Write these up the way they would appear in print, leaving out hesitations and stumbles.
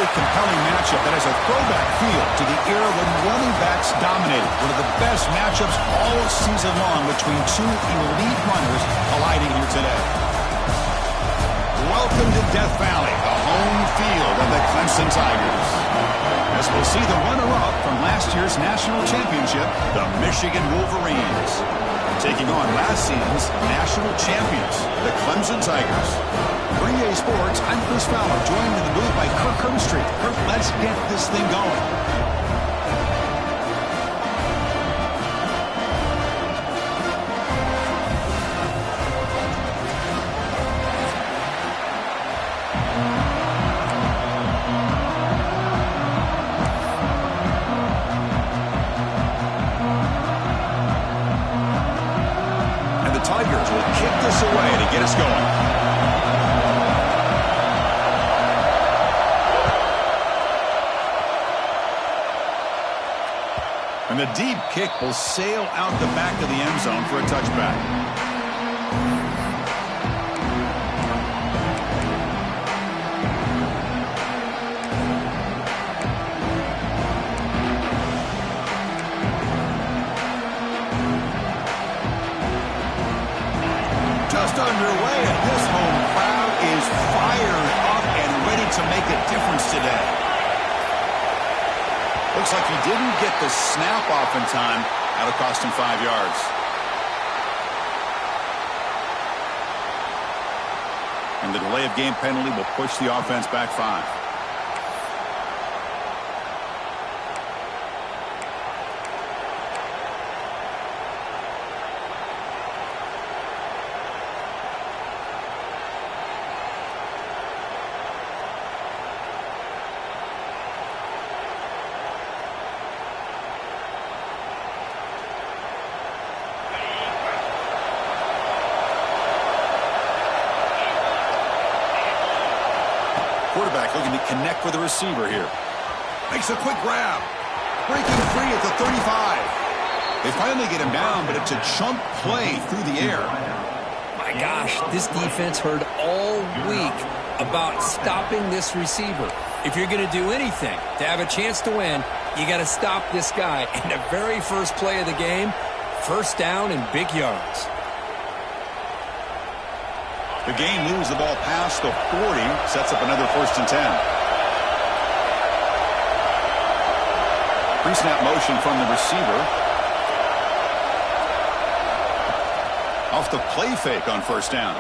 really compelling matchup that has a throwback feel to the era when running backs dominated. One of the best matchups all season long between two elite runners colliding here today. Welcome to Death Valley, the home field of the Clemson Tigers. As we'll see the runner-up from last year's national championship, the Michigan Wolverines, taking on last season's national champions, the Clemson Tigers. For EA Sports, I'm Chris Fowler, joined in the booth by Kirk Herbstreit. Kirk, let's get this thing going. Tigers will kick this away to get us going. And the deep kick will sail out the back of the end zone for a touchback. Underway, and this home crowd is fired up and ready to make a difference today. Looks like he didn't get the snap off in time. That'll cost him 5 yards. And the delay of game penalty will push the offense back 5. Quarterback looking to connect with the receiver here. Makes a quick grab. Breaking free at the 35. They finally get him down, but it's a chunk play through the air. My gosh, this defense heard all week about stopping this receiver. If you're going to do anything to have a chance to win, you got to stop this guy. And the very first play of the game, first down and big yards. The game moves the ball past the 40, sets up another 1st and 10. Pre-snap motion from the receiver. Off the play fake on 1st down.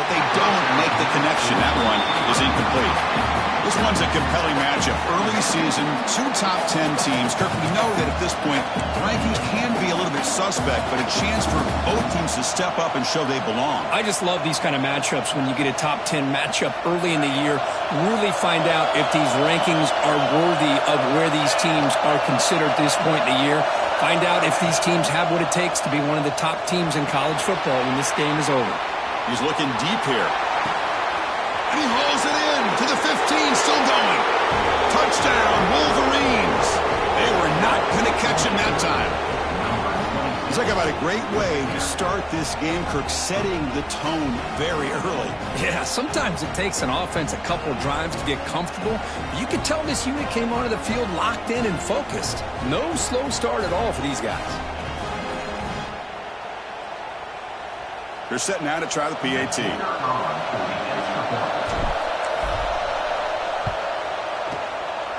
But they don't make the connection. That one is incomplete. This one's a compelling matchup. Early season, 2 top 10 teams. Kirk, we know that at this point, rankings can be a little bit suspect, but a chance for both teams to step up and show they belong. I just love these kind of matchups when you get a top 10 matchup early in the year. Really find out if these rankings are worthy of where these teams are considered at this point in the year. Find out if these teams have what it takes to be one of the top teams in college football when this game is over. He's looking deep here. And he hauls it in to the 15, still going. Touchdown, Wolverines. They were not going to catch him that time. Talk about a great way to start this game, Kirk, setting the tone very early. Yeah, sometimes it takes an offense a couple drives to get comfortable. You can tell this unit came onto the field locked in and focused. No slow start at all for these guys. They're set now to try the PAT.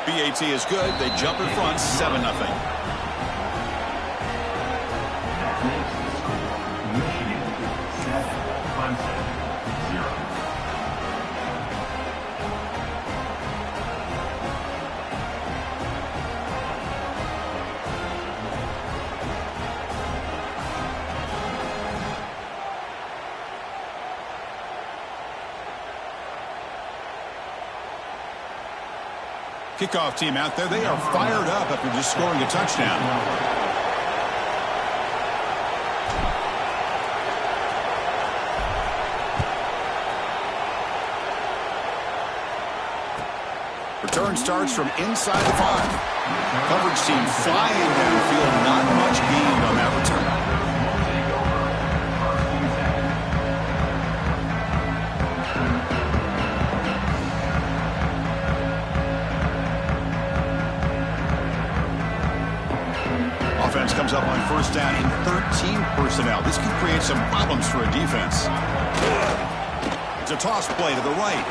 PAT is good. They jump in front, 7-0. Kickoff team out there. They are fired up after just scoring a touchdown. Return starts from inside the 5. Coverage team flying downfield. Not much gained on that return. comes up on first down in 13 personnel. This could create some problems for a defense. It's a toss play to the right.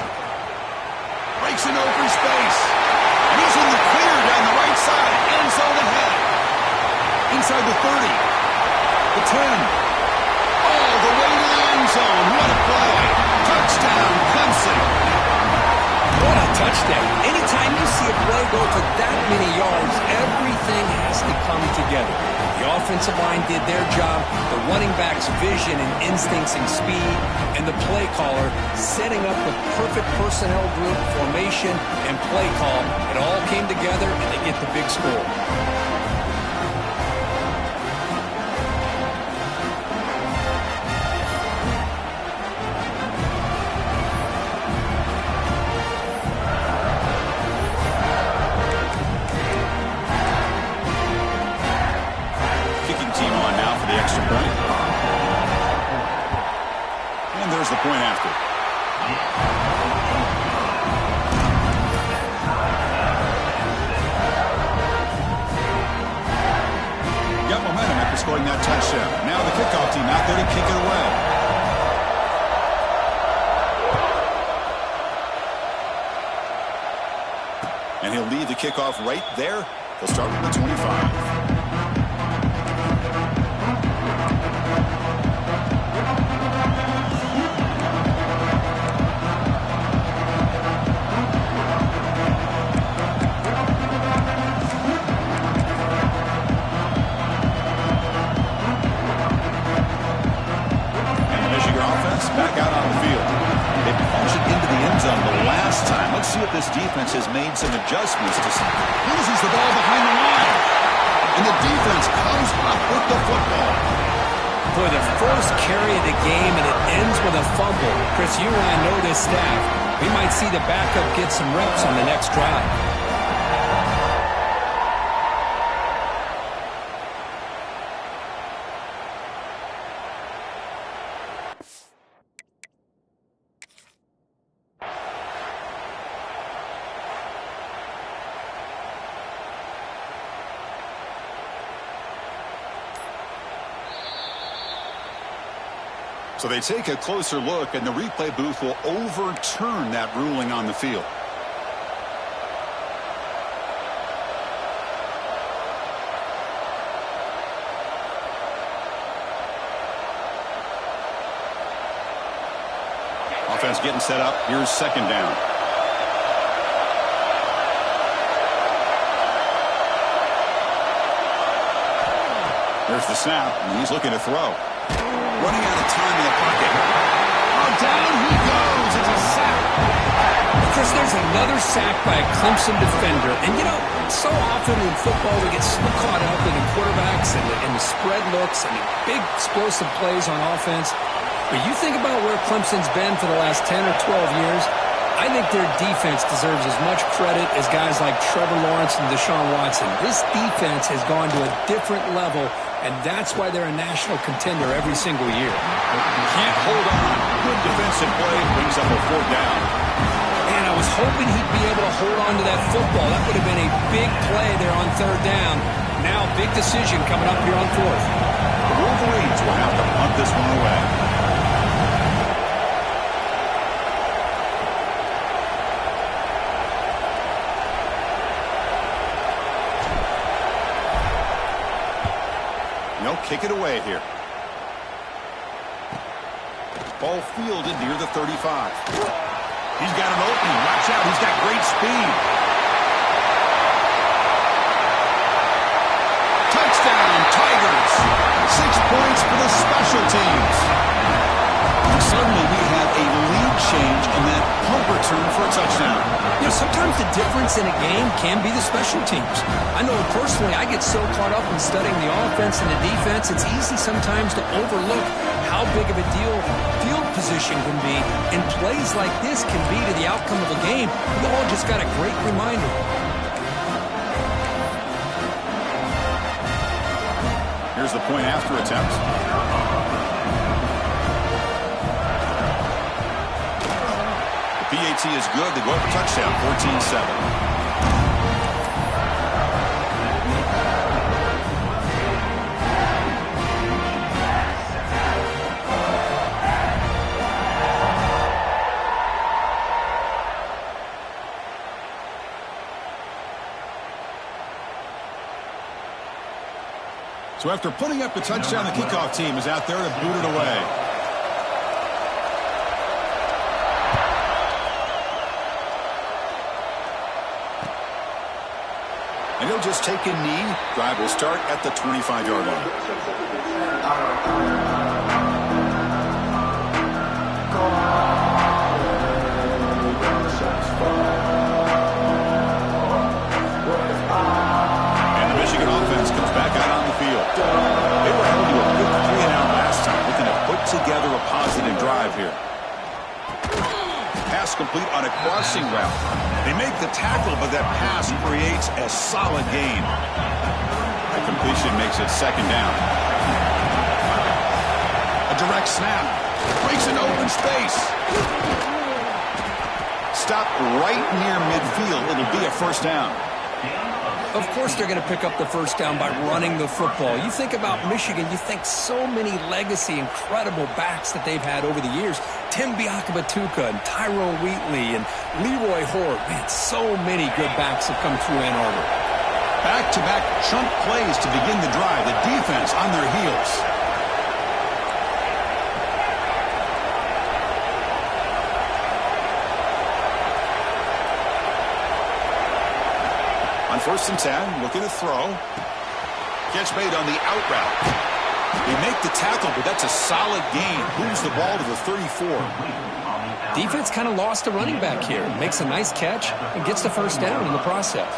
Breaks in open space. And he's in the clear down the right side. End zone ahead. Inside the 30. The 10. All the way to the end zone. What a play. Touchdown, Clemson. What a touchdown. Anytime you see a play go for that many yards, everything has to come together. The offensive line did their job, the running back's vision and instincts and speed, and the play caller setting up the perfect personnel group, formation, and play call. It all came together, and they get the big score. The point after. Got momentum after scoring that touchdown. Now the kickoff team out there to kick it away. And he'll leave the kickoff right there. They'll start with the 25. Back out on the field. They punched it into the end zone the last time. Let's see if this defense has made some adjustments to see. Loses the ball behind the line. And the defense comes up with the football. For the first carry of the game, and it ends with a fumble. Chris, you and I know this staff. We might see the backup get some reps on the next drive. So they take a closer look, and the replay booth will overturn that ruling on the field. Offense getting set up. Here's second down. There's the snap, and he's looking to throw. Running out of time in the pocket. Oh, down he goes. It's a sack. Chris, there's another sack by a Clemson defender. And, you know, so often in football we get so caught up in the quarterbacks and the spread looks and the big explosive plays on offense. But you think about where Clemson's been for the last 10 or 12 years, I think their defense deserves as much credit as guys like Trevor Lawrence and Deshaun Watson. This defense has gone to a different level, and that's why they're a national contender every single year. Can't hold on. Good defensive play brings up a fourth down. And I was hoping he'd be able to hold on to that football. That would have been a big play there on third down. Now, big decision coming up here on fourth. The Wolverines will have to punt this one away. Kick it away here. Ball fielded near the 35. He's got an opening. Watch out. He's got great speed. Touchdown, Tigers. 6 points for the special teams. Suddenly we have a lead change on that punt return for a touchdown. You know, sometimes the difference in a game can be the special teams. I know personally I get so caught up in studying the offense and the defense, it's easy sometimes to overlook how big of a deal field position can be, and plays like this can be to the outcome of a game. We all just got a great reminder. Here's the point after attempt. PAT is good. They go up a touchdown, 14-7. So after putting up a touchdown, the kickoff team is out there to boot it away. And he'll just take a knee. Drive will start at the 25-yard line. And the Michigan offense comes back out on the field. They were held to a good 3-and-out last time, looking to put together a positive drive here. Pass complete on a crossing route. They make the tackle, but that pass creates a solid gain. The completion makes it second down. A direct snap. Breaks an open space. Stop right near midfield. It'll be a first down. Of course they're going to pick up the first down by running the football. You think about Michigan, you think so many legacy, incredible backs that they've had over the years. Tim Biakabatuka and Tyrone Wheatley and Leroy Hort. Man, so many good backs have come through Ann Arbor. Back-to-back chunk plays to begin the drive. The defense on their heels. On 1st and 10, looking to throw. Catch made on the out route. They make the tackle, but that's a solid gain. Moves the ball to the 34. Defense kind of lost a running back here. Makes a nice catch and gets the first down in the process.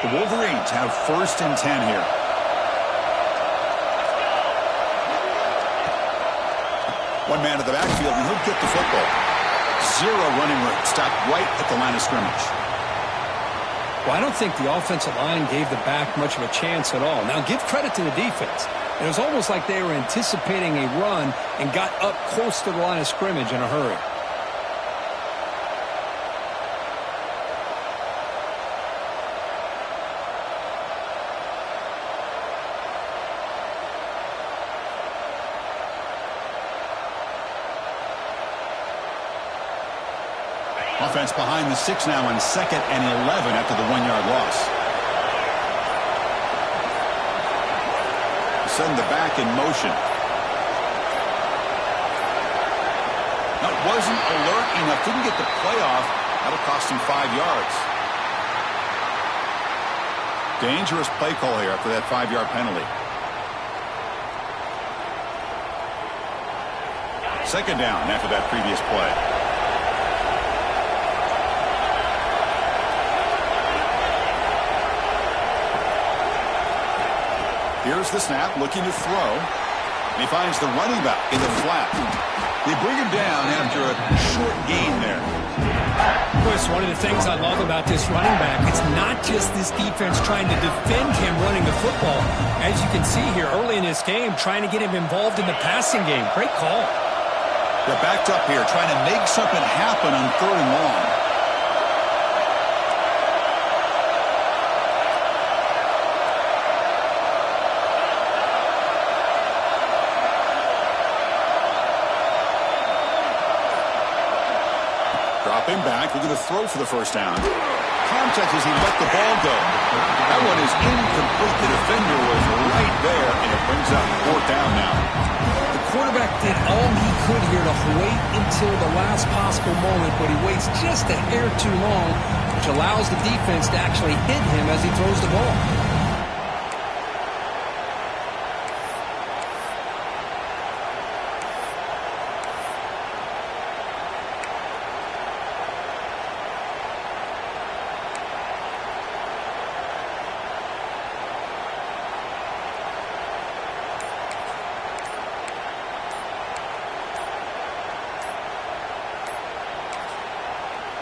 The Wolverines have 1st and 10 here. One man to the backfield, and he'll get the football. 0 running room. Stopped right at the line of scrimmage. Well, I don't think the offensive line gave the back much of a chance at all. Now, give credit to the defense. It was almost like they were anticipating a run and got up close to the line of scrimmage in a hurry. Offense behind the 6 now on 2nd and 11 after the 1-yard loss. Send the back in motion. That wasn't alert enough. Didn't get the play off. That'll cost him 5 yards. Dangerous play call here after that 5-yard penalty. 2nd down after that previous play. Here's the snap, looking to throw. He finds the running back in the flat. They bring him down after a short gain there. Chris, one of the things I love about this running back, it's not just this defense trying to defend him running the football. As you can see here early in this game, trying to get him involved in the passing game. Great call. They're backed up here, trying to make something happen on 3rd and long. Dropping back, looking to throw for the first down. Contact as he let the ball go. That one is incomplete. The defender was right there, and it brings up 4th down now. The quarterback did all he could here to wait until the last possible moment, but he waits just a hair too long, which allows the defense to actually hit him as he throws the ball.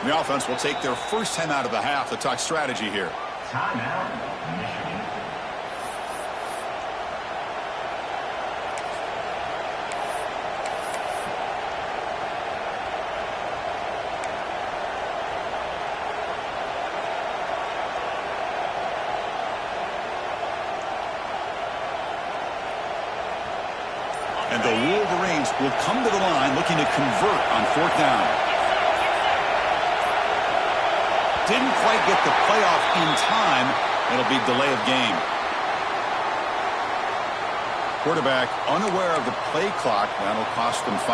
The offense will take their first time out of the half to talk strategy here. Timeout, Michigan. And the Wolverines will come to the line looking to convert on 4th down. didn't quite get the playoff in time. It'll be delay of game. Quarterback unaware of the play clock. That'll cost them 5.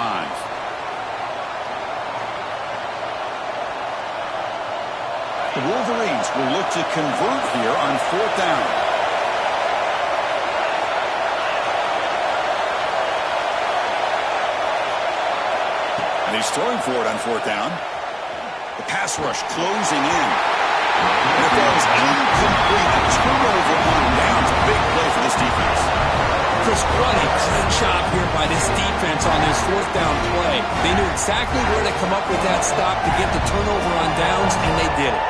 The Wolverines will look to convert here on 4th down. And he's throwing for it on 4th down. The pass rush closing in. And it goes incomplete. A turnover on downs. A big play for this defense. Chris, what a great job here by this defense on this 4th down play. They knew exactly where to come up with that stop to get the turnover on downs, and they did it.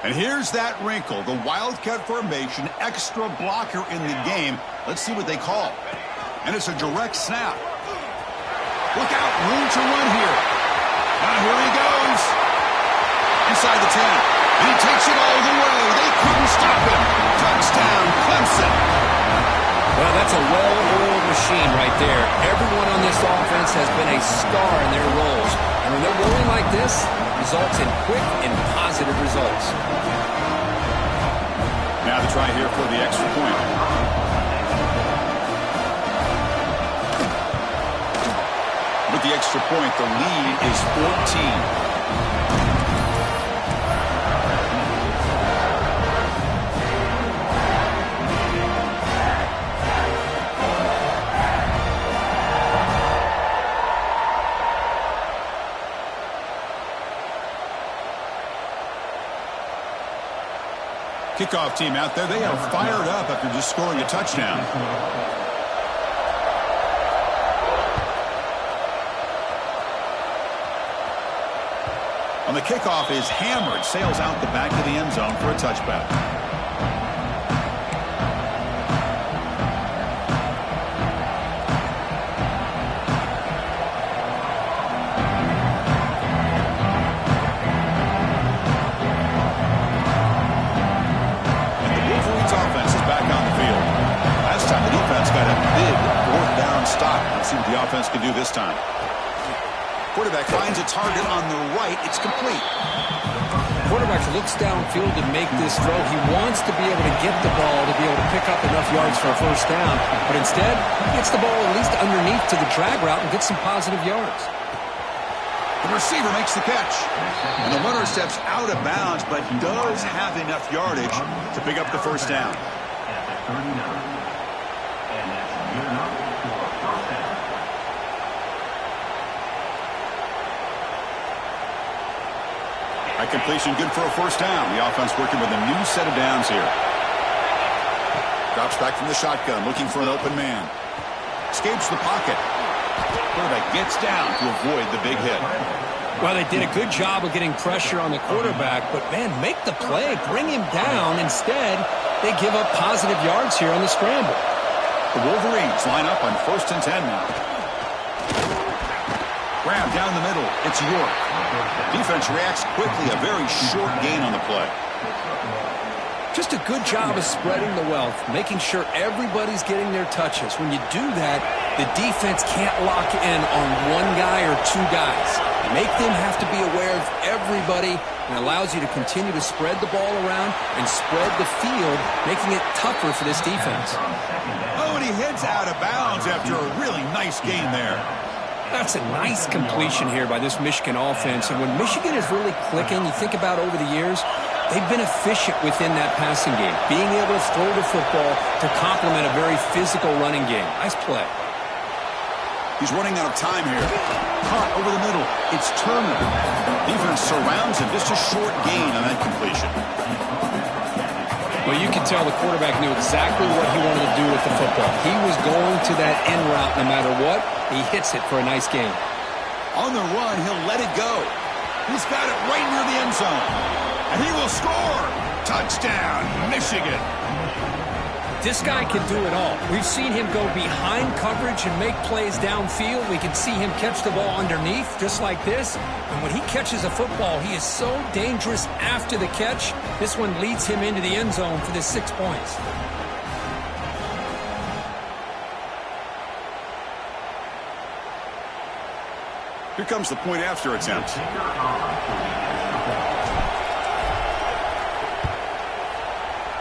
And here's that wrinkle, the Wildcat formation, extra blocker in the game. Let's see what they call. And it's a direct snap. Look out, room to run here. Now here he goes. Inside the 10. And he takes it all the way. They couldn't stop him. Touchdown, Clemson. Well, that's a well-oiled machine right there. Everyone on this offense has been a star in their roles. And when they're rolling like this, results in quick and positive results. Now the try here for the extra point. With the extra point, the lead is 14. Kickoff team out there, they are fired up after just scoring a touchdown. On the kickoff is hammered, sails out the back of the end zone for a touchback. See what the offense can do this time. Quarterback finds a target on the right. It's complete. Quarterback looks downfield to make this throw. He wants to be able to get the ball to be able to pick up enough yards for a first down. But instead, he gets the ball at least underneath to the drag route and gets some positive yards. The receiver makes the catch. And the runner steps out of bounds, but does have enough yardage to pick up the first down. A completion good for a first down. The offense working with a new set of downs here. Drops back from the shotgun, looking for an open man. Escapes the pocket. Quarterback gets down to avoid the big hit. Well, they did a good job of getting pressure on the quarterback, but, man, make the play. Bring him down. Instead, they give up positive yards here on the scramble. The Wolverines line up on 1st and 10 now. Grab down the middle. It's York. Defense reacts quickly. A very short gain on the play. Just a good job of spreading the wealth, making sure everybody's getting their touches. When you do that, the defense can't lock in on one guy or two guys. Make them have to be aware of everybody, and allows you to continue to spread the ball around and spread the field, making it tougher for this defense. Oh, and he heads out of bounds after a really nice gain there. That's a nice completion here by this Michigan offense. And when Michigan is really clicking, you think about over the years, they've been efficient within that passing game, being able to throw the football to complement a very physical running game. Nice play. He's running out of time here. Caught over the middle. It's Turner. Defense surrounds him. Just a short gain on that completion. Well, you can tell the quarterback knew exactly what he wanted to do with the football. He was going to that end route no matter what. He hits it for a nice gain. On the run, he'll let it go. He's got it right near the end zone. And he will score. Touchdown, Michigan. This guy can do it all. We've seen him go behind coverage and make plays downfield. We can see him catch the ball underneath just like this. And when he catches a football, he is so dangerous after the catch. This one leads him into the end zone for the 6 points. Here comes the point after attempt.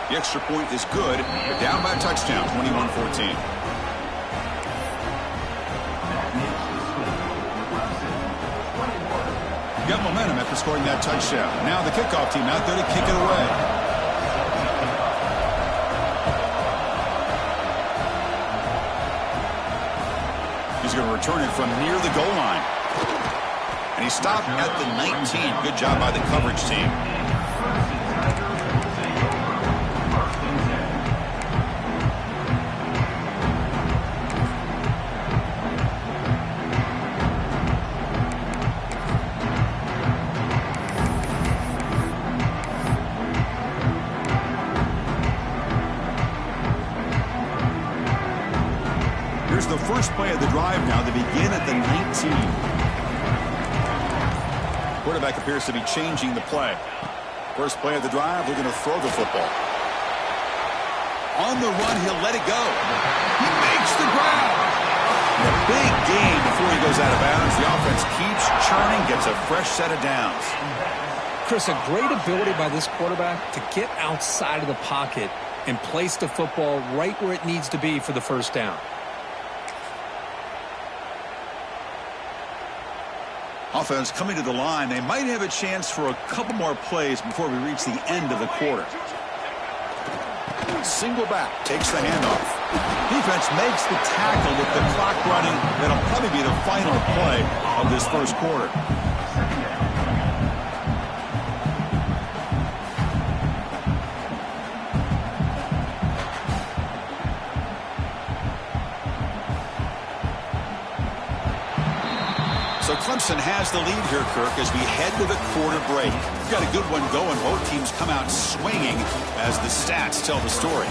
The extra point is good. They're down by a touchdown, 21-14. Got momentum after scoring that touchdown. Now the kickoff team out there to kick it away. He's going to return it from near the goal line. And he stopped at the 19. Good job by the coverage team. Here's the first play of the drive now. They begin at the 19. Quarterback appears to be changing the play. First play of the drive, they're going to throw the football. On the run, he'll let it go. He makes the grab. And a big gain before he goes out of bounds. The offense keeps churning, gets a fresh set of downs. Chris, a great ability by this quarterback to get outside of the pocket and place the football right where it needs to be for the first down. Offense coming to the line. They might have a chance for a couple more plays before we reach the end of the quarter. Single back, takes the handoff. Defense makes the tackle with the clock running. That'll probably be the final play of this first quarter. So Clemson has the lead here, Kirk, as we head to the quarter break. We've got a good one going. Both teams come out swinging as the stats tell the story.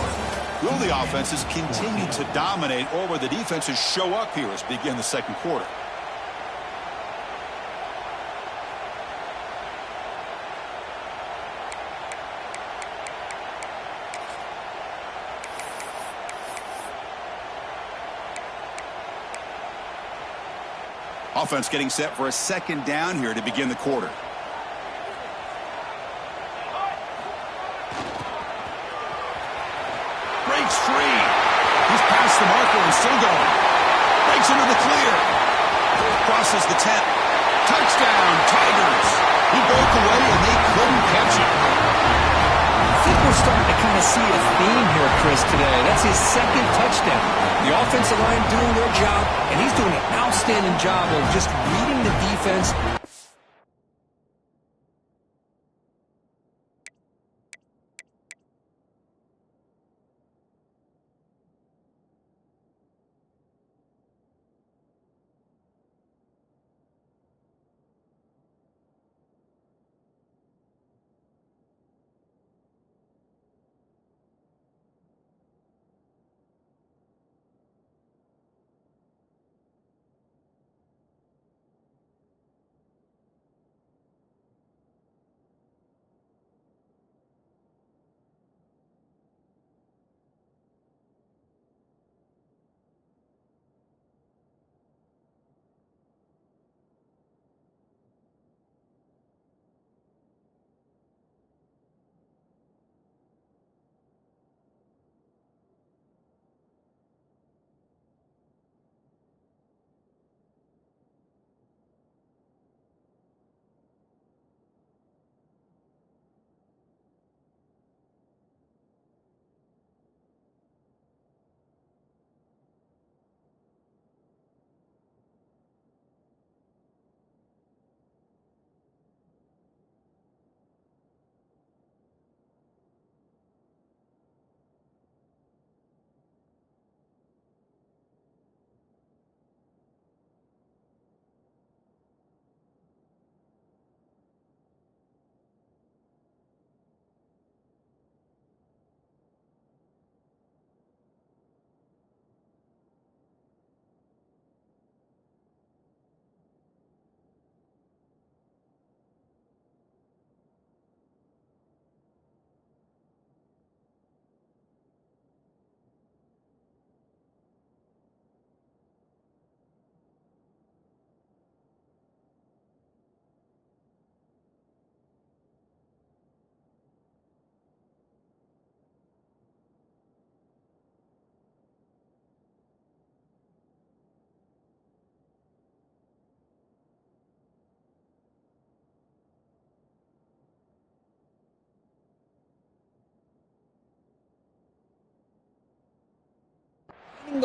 Will the offenses continue to dominate, or will the defenses show up here as we begin the second quarter? Offense getting set for a second down here to begin the quarter. Breaks free. He's past the marker and still going. Breaks into the clear. Crosses the 10. Touchdown, Tigers. He broke away and they couldn't catch him. I think we're starting to kind of see a theme here, Chris, today. That's his second touchdown. The offensive line doing their job, and he's doing an outstanding job of just reading the defense.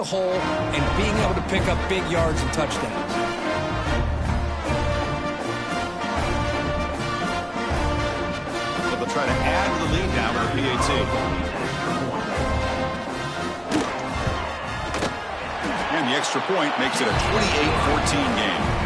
the hole and being able to pick up big yards and touchdowns. But they'll try to add to the lead now with the PAT. And the extra point makes it a 28-14 game.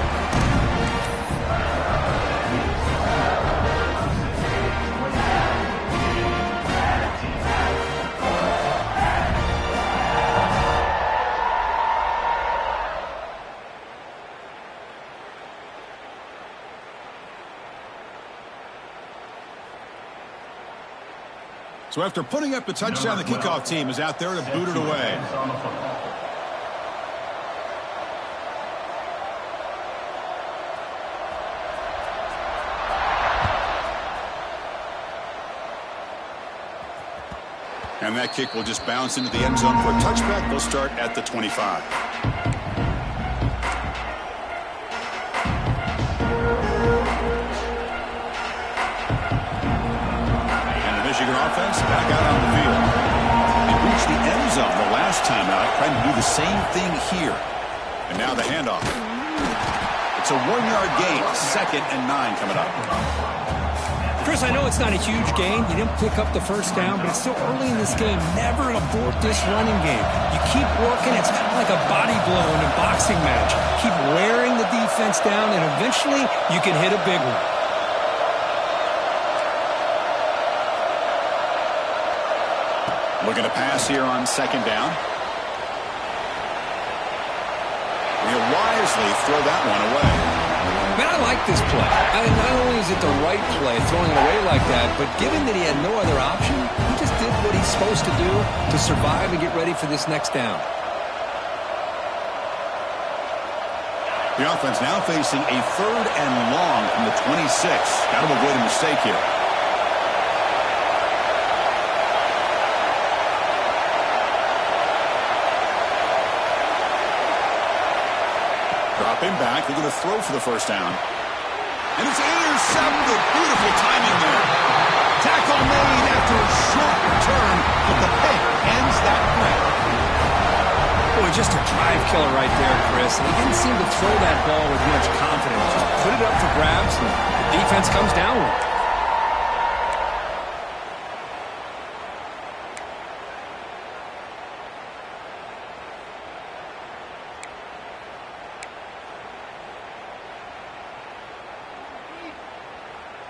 So after putting up the touchdown, the kickoff team is out there to boot it away. And that kick will just bounce into the end zone for a touchback. They'll start at the 25. Michigan offense back out on the field. They reached the end zone the last time out, trying to do the same thing here. And now the handoff. It's a 1-yard gain, 2nd and 9 coming up. Chris, I know it's not a huge gain. You didn't pick up the first down, but it's still early in this game. Never abort this running game. You keep working. It's kind of like a body blow in a boxing match. Keep wearing the defense down, and eventually you can hit a big one. Looking to pass here on 2nd down. He'll wisely throw that one away. Man, I like this play. Not only is it the right play, throwing it away like that, but given that he had no other option, he just did what he's supposed to do to survive and get ready for this next down. The offense now facing a 3rd and long from the 26. Got to avoid a mistake here. Drop him back. They're going to throw for the first down. And it's intercepted. Beautiful timing there. Tackle made after a short return, but the pick ends that play. Boy, just a drive killer right there, Chris. And he didn't seem to throw that ball with much confidence. Just put it up for grabs, and the defense comes down with it.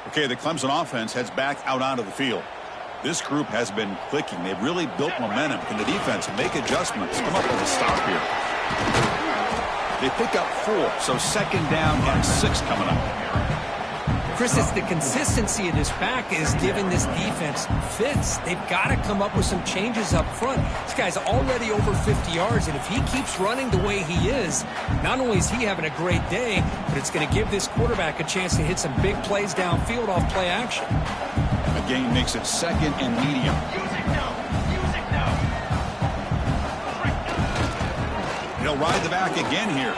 Okay, the Clemson offense heads back out onto the field. This group has been clicking. They've really built momentum. Can the defense make adjustments? Come up with a stop here. They pick up 4, so 2nd down and 6 coming up. Chris, it's the consistency of this back is giving this defense fits. They've got to come up with some changes up front. This guy's already over 50 yards, and if he keeps running the way he is, not only is he having a great day, but it's going to give this quarterback a chance to hit some big plays downfield off play action. The gain makes it 2nd and medium. He'll ride the back again here.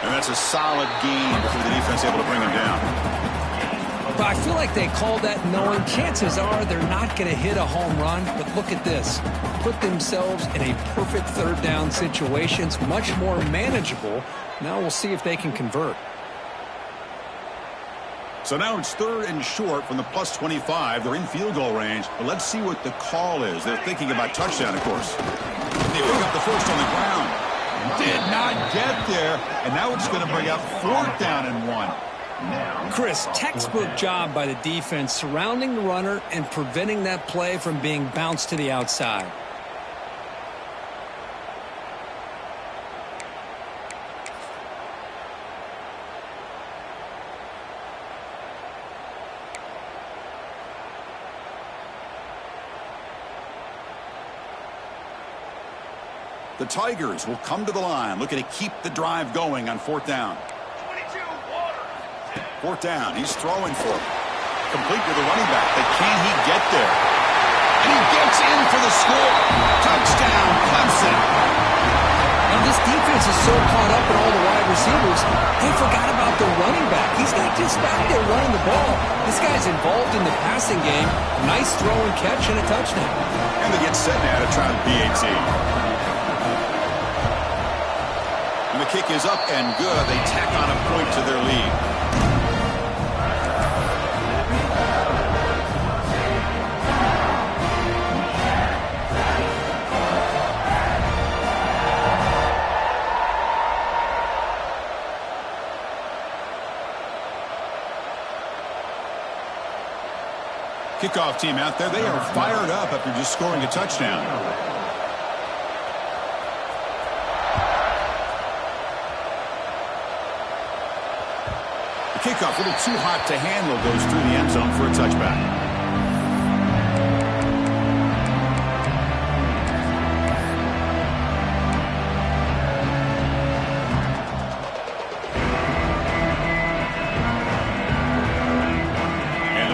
And that's a solid gain before the defense able to bring him down. But I feel like they called that knowing chances are they're not going to hit a home run. But look at this. Put themselves in a perfect 3rd down situation. It's much more manageable. Now we'll see if they can convert. So now it's 3rd and short from the plus 25. They're in field goal range. But let's see what the call is. They're thinking about touchdown, of course. They pick up the first on the ground. Did not get there, and now it's going to bring up 4th down and 1. Chris, textbook job by the defense surrounding the runner and preventing that play from being bounced to the outside. The Tigers will come to the line, looking to keep the drive going on 4th down. 4th down, he's throwing for it. Complete with the running back, but can he get there? And he gets in for the score. Touchdown, Clemson. Now this defense is so caught up in all the wide receivers, they forgot about the running back. He's not just back there running the ball. This guy's involved in the passing game. Nice throw and catch and a touchdown. And they get set now to try the PAT. kick is up and good. They tack on a point to their lead. Kickoff team out there. They are fired up after just scoring a touchdown. The kickoff, a little too hot to handle, goes through the end zone for a touchback.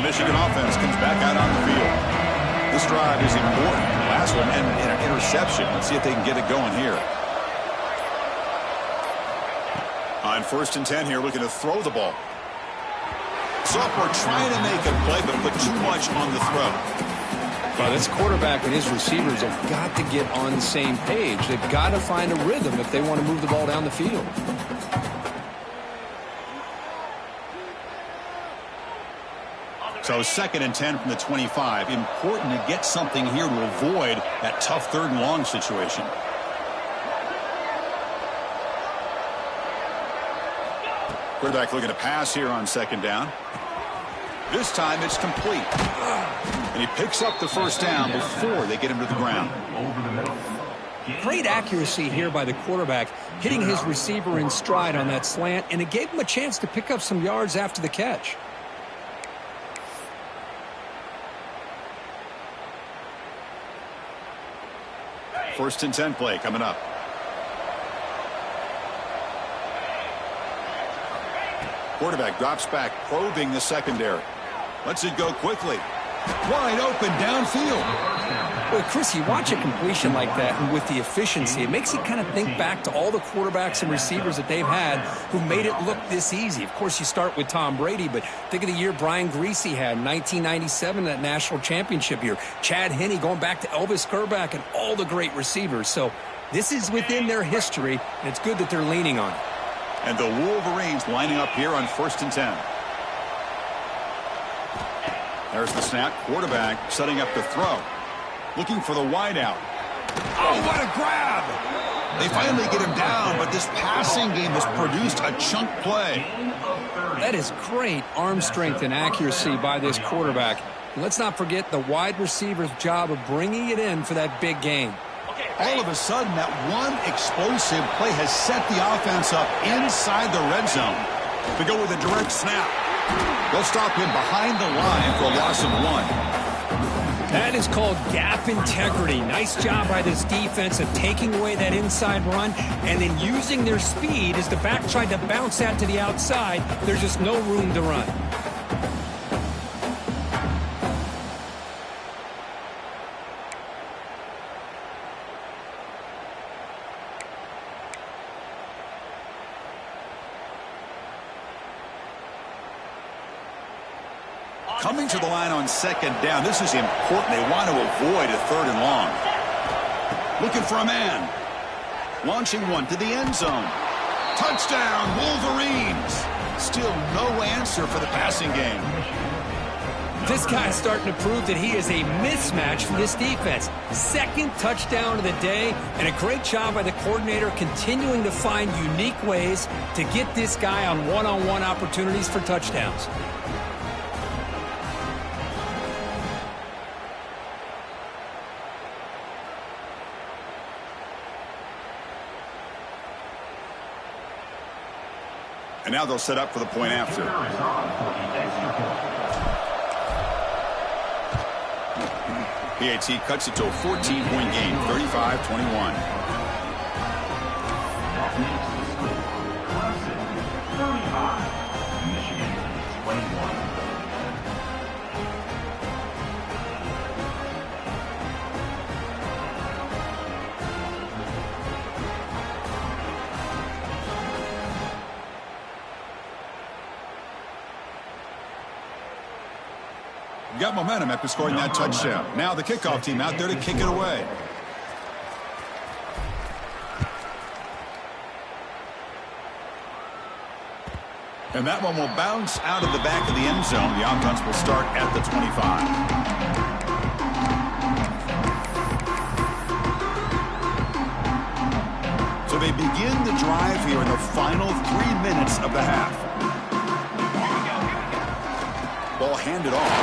Michigan offense comes back out on the field. This drive is important. Last one and an interception. Let's see if they can get it going here. On 1st and 10 here, looking to throw the ball. Sophomore trying to make a play, but put too much on the throw. Well, this quarterback and his receivers have got to get on the same page. They've got to find a rhythm if they want to move the ball down the field. So 2nd and 10 from the 25. Important to get something here to avoid that tough 3rd and long situation. Quarterback looking to pass here on 2nd down. This time it's complete. And he picks up the 1st down before they get him to the ground. Great accuracy here by the quarterback, hitting his receiver in stride on that slant, and it gave him a chance to pick up some yards after the catch. First and 10 play coming up. Quarterback drops back, probing the secondary. Lets it go quickly. Wide open downfield. Well, Chris, you watch a completion like that, and with the efficiency, it makes you kind of think back to all the quarterbacks and receivers that they've had who made it look this easy. Of course, you start with Tom Brady, but think of the year Brian Greasy had in 1997, that national championship year. Chad Henne going back to Elvis Kerback and all the great receivers. So this is within their history, and it's good that they're leaning on it. And the Wolverines lining up here on 1st and 10. There's the snap. Quarterback setting up the throw. Looking for the wideout. Oh, what a grab! They finally get him down, but this passing game has produced a chunk play. That is great arm strength and accuracy by this quarterback. And let's not forget the wide receiver's job of bringing it in for that big game. All of a sudden, that one explosive play has set the offense up inside the red zone. To go with a direct snap. They'll stop him behind the line for a loss of 1. That is called gap integrity. Nice job by this defense of taking away that inside run and then using their speed as the back tried to bounce that to the outside. There's just no room to run. Coming to the line on 2nd down. This is important. They want to avoid a 3rd and long. Looking for a man. Launching one to the end zone. Touchdown, Wolverines. Still no answer for the passing game. This guy's starting to prove that he is a mismatch for this defense. 2nd touchdown of the day, and a great job by the coordinator continuing to find unique ways to get this guy on one-on-one opportunities for touchdowns. And now they'll set up for the point after. PAT cuts it to a 14-point game, 35-21. Clemson, 35. Michigan, 21. Got momentum after scoring that touchdown. Now the kickoff team out there to kick it away. And that one will bounce out of the back of the end zone. The offense will start at the 25. So they begin the drive here in the final 3 minutes of the half. Ball handed off.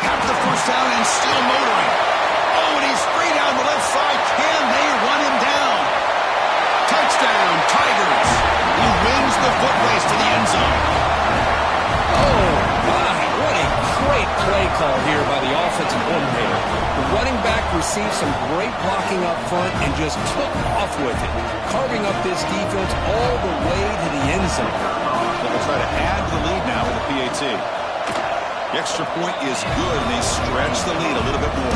Got the first down and still motoring. Oh, and he's free down the left side. Can they run him down? Touchdown, Tigers. He wins the foot race to the end zone. Oh, my. What a great play call here by the offensive coordinator. The running back received some great blocking up front and just took off with it, carving up this defense all the way to the end zone. They'll try to add to the lead now with a PAT. The extra point is good, and they stretch the lead a little bit more.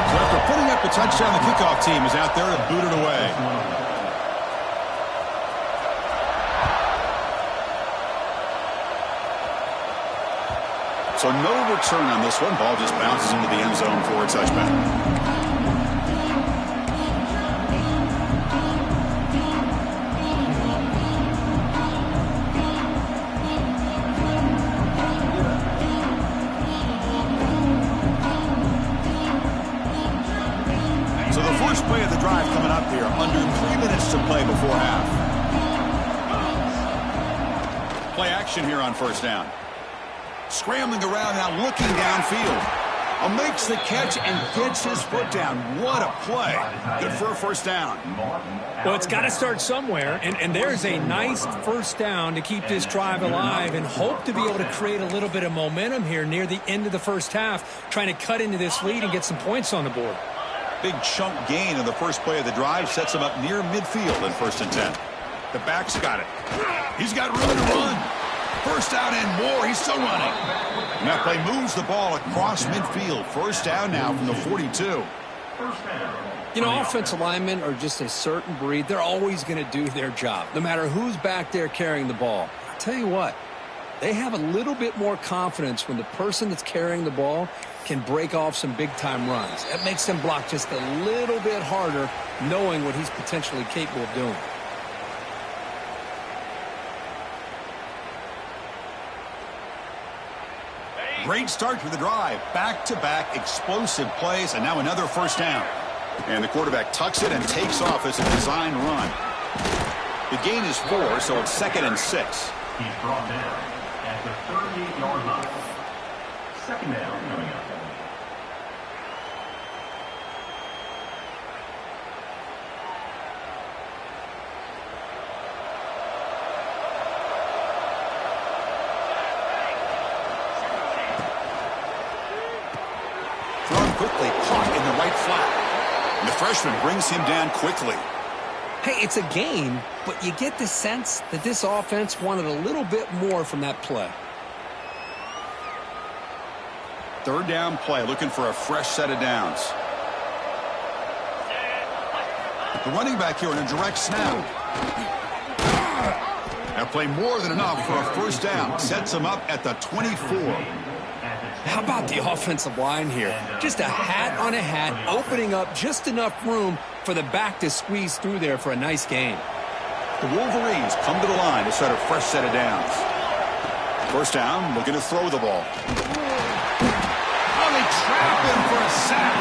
So after putting up a touchdown, the kickoff team is out there to boot it away. So no return on this one. Ball just bounces into the end zone for a touchback. So the first play of the drive coming up here. Under 3 minutes to play before half. Play action here on first down. Scrambling around now, looking downfield. Makes the catch and gets his foot down. What a play. Good for a first down. Well, it's got to start somewhere, and there's a nice first down to keep this drive alive and hope to be able to create a little bit of momentum here near the end of the first half, trying to cut into this lead and get some points on the board. Big chunk gain in the first play of the drive sets him up near midfield in 1st and 10. The back's got it. He's got room to run. First down and more. He's still running. And that play moves the ball across midfield. First down now from the 42. You know, offensive linemen are just a certain breed. They're always going to do their job, no matter who's back there carrying the ball. I'll tell you what, they have a little bit more confidence when the person that's carrying the ball can break off some big-time runs. That makes them block just a little bit harder, knowing what he's potentially capable of doing. Great start to the drive. Back-to-back explosive plays, and now another first down. And the quarterback tucks it and takes off as a design run. The gain is 4, so it's 2nd and 6. He's brought down at the 38-yard line. 2nd down coming up. Quickly caught in the right flat. And the freshman brings him down quickly. Hey, it's a gain, but you get the sense that this offense wanted a little bit more from that play. 3rd down play, looking for a fresh set of downs. The running back here in a direct snap. That play more than enough for a first down. Sets him up at the 24. How about the offensive line here? Just a hat on a hat, opening up just enough room for the back to squeeze through there for a nice gain. The Wolverines come to the line to set a fresh set of downs. First down, looking to throw the ball. Oh, they trap him for a sack.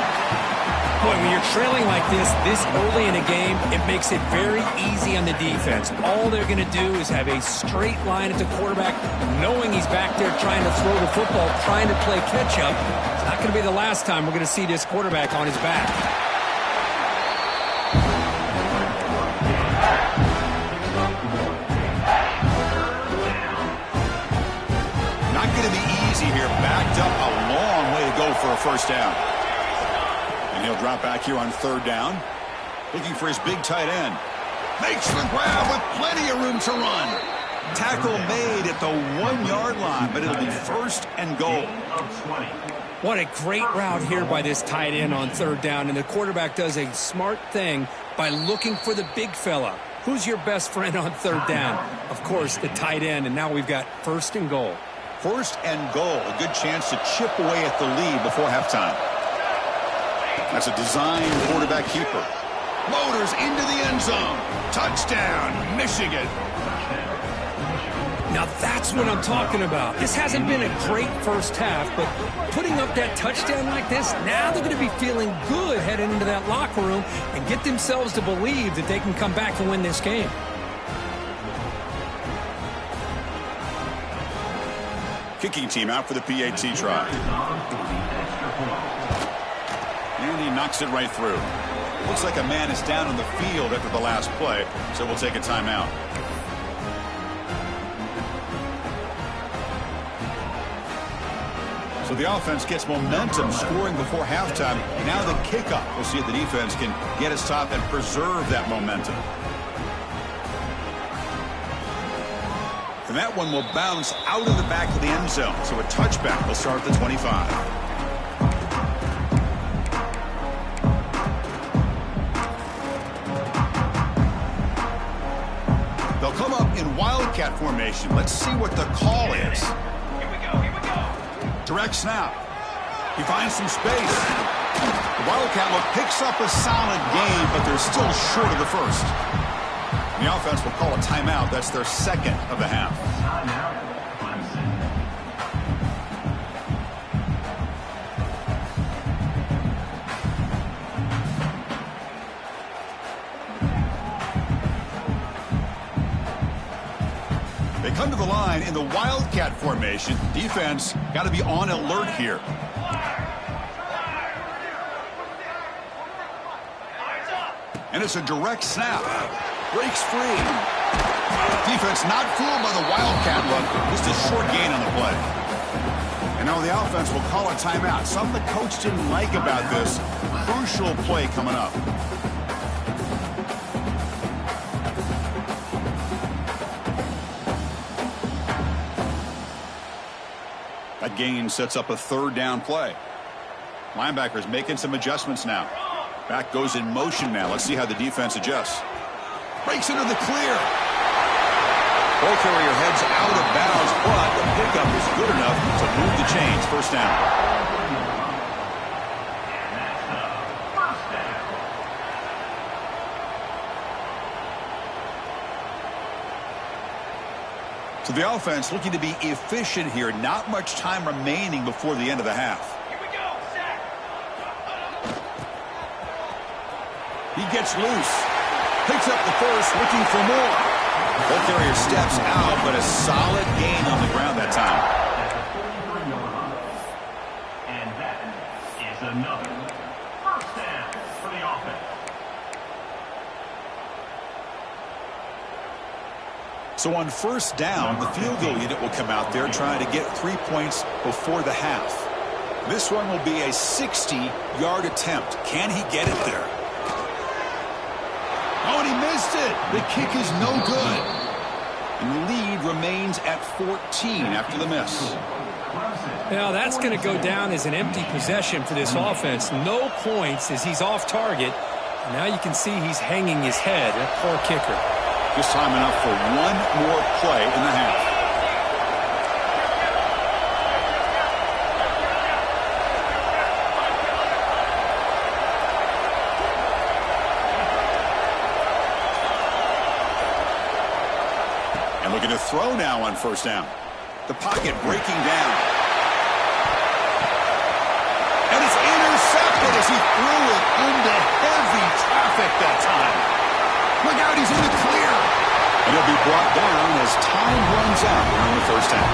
Boy, when you're trailing like this early in a game, it makes it very easy on the defense. All they're going to do is have a straight line at the quarterback, knowing he's back there trying to throw the football, trying to play catch-up. It's not going to be the last time we're going to see this quarterback on his back. Not going to be easy here. Backed up a long way to go for a first down. And he'll drop back here on 3rd down. Looking for his big tight end. Makes the grab with plenty of room to run. Tackle made at the 1-yard line, but it'll be 1st and goal. What a great route here by this tight end on 3rd down. And the quarterback does a smart thing by looking for the big fella. Who's your best friend on 3rd down? Of course, the tight end. And now we've got 1st and goal. First and goal, a good chance to chip away at the lead before halftime. That's a design quarterback keeper. Motors into the end zone. Touchdown, Michigan. Now that's what I'm talking about. This hasn't been a great first half, but putting up that touchdown like this, now they're going to be feeling good heading into that locker room and get themselves to believe that they can come back and win this game. Kicking team out for the PAT try. And he knocks it right through. Looks like a man is down on the field after the last play, so we'll take a timeout. So the offense gets momentum scoring before halftime. Now the kickoff. We'll see if the defense can get his top and preserve that momentum. And that one will bounce out of the back of the end zone. So a touchback will start at the 25. They'll come up in wildcat formation. Let's see what the call is. Direct snap. He finds some space. The Wildcat look picks up a solid gain, but they're still short of the first. And the offense will call a timeout. That's their second of the half. They come to the line in the Wildcat formation. Defense got to be on alert here. And it's a direct snap. Breaks free. Defense not fooled by the Wildcat run. Just a short gain on the play. And now the offense will call a timeout. Something the coach didn't like about this. Crucial play coming up. That gain sets up a third down play. Linebackers making some adjustments now. Back goes in motion now. Let's see how the defense adjusts. Breaks into the clear. Ball carrier heads out of bounds, but the pickup is good enough to move the chains. First down. So the offense looking to be efficient here. Not much time remaining before the end of the half. Here we go, Zach. He gets loose. Picks up the first, looking for more. Ball carrier steps out, but a solid gain on the ground that time. And that is another first down for the offense. So on first down, the field goal unit will come out there trying to get 3 points before the half. This one will be a 60-yard attempt. Can he get it there? Oh, and he missed it. The kick is no good. And the lead remains at 14 after the miss. Now that's going to go down as an empty possession for this offense. No points as he's off target. Now you can see he's hanging his head. That poor kicker. Just time enough for one more play in the half. And looking to throw now on first down. The pocket breaking down. And it's intercepted as he threw it into heavy traffic that time. Look out, he's in the clear. And he'll be brought down as time runs out in the first half.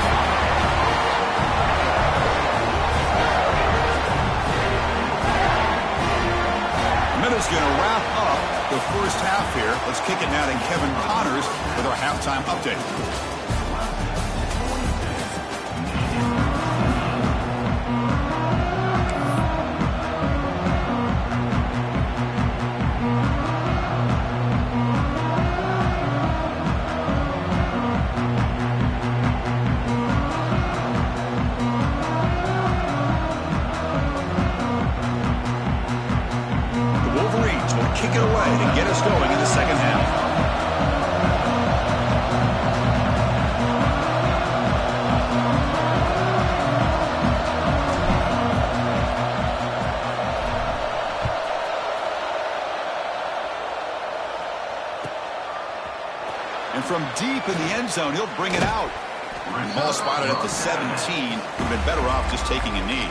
And that is going to wrap up the first half here. Let's kick it now to Kevin Connors with our halftime update. Kick it away to get us going in the second half. from deep in the end zone. He'll bring it out. Ball spotted at the 17. We've been better off just taking a knee.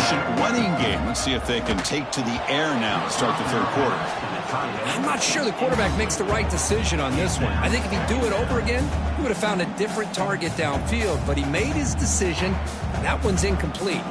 efficient running game. Let's see if they can take to the air now to start the third quarter. I'm not sure the quarterback makes the right decision on this one. I think if he'd do it over again, he would have found a different target downfield, but he made his decision, and that one's incomplete.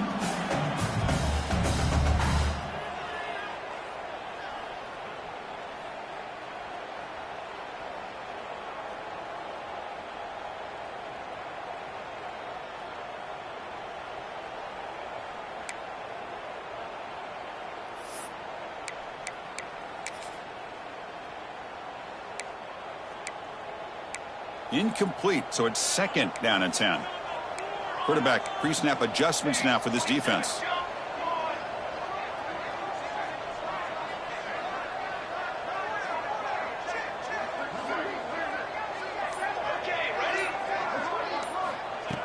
Incomplete, so it's second down and 10. Quarterback pre-snap adjustments now for this defense.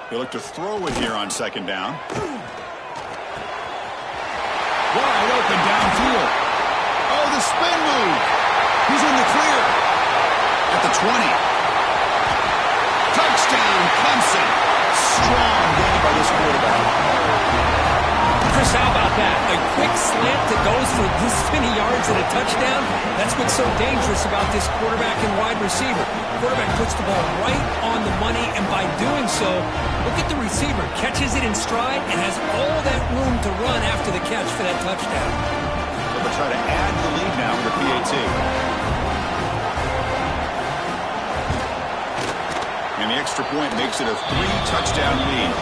He'll look to throw it here on second down. Wide open downfield. Oh, the spin move. He's in the clear. At the 20. Touchdown, Clemson. Strong game by this quarterback. Chris, how about that? A quick slant that goes for this many yards and a touchdown. That's what's so dangerous about this quarterback and wide receiver. Quarterback puts the ball right on the money, and by doing so, look at the receiver. Catches it in stride and has all that room to run after the catch for that touchdown. They'll try to add the lead now for the PAT. And the extra point makes it a 3-touchdown lead.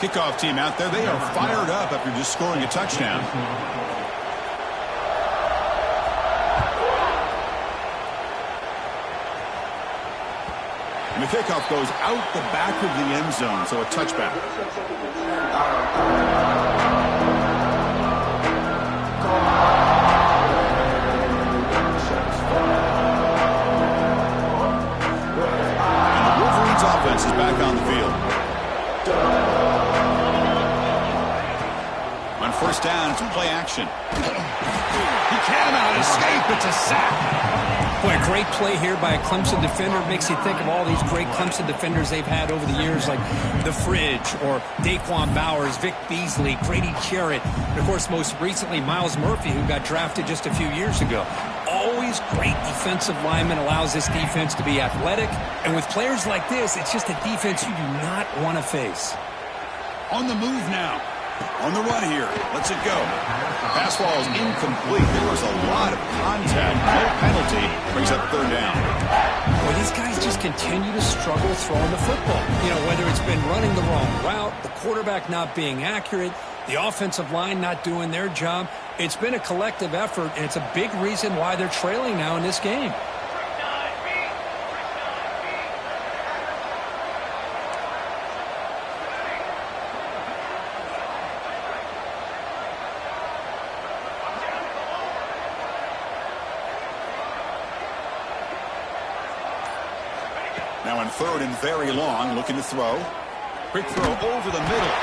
Kickoff team out there, they are fired up after just scoring a touchdown. And the kickoff goes out the back of the end zone, so a touchback. And the Wolverines offense is back on the field. On first down, it's play action. He cannot escape. It's a sack. Boy, a great play here by a Clemson defender. Makes you think of all these great Clemson defenders they've had over the years, like The Fridge or Daquan Bowers, Vic Beasley, Grady Jarrett, and, of course, most recently, Myles Murphy, who got drafted just a few years ago. Always great defensive lineman, allows this defense to be athletic. And with players like this, it's just a defense you do not want to face. On the move now. On the run here. Let's it go. Pass ball is incomplete. There was a lot of contact. No penalty. Brings up third down. Well, these guys just continue to struggle throwing the football. You know, whether it's been running the wrong route, the quarterback not being accurate, the offensive line not doing their job. It's been a collective effort, and it's a big reason why they're trailing now in this game. Now in third and very long, looking to throw. Quick throw over the middle.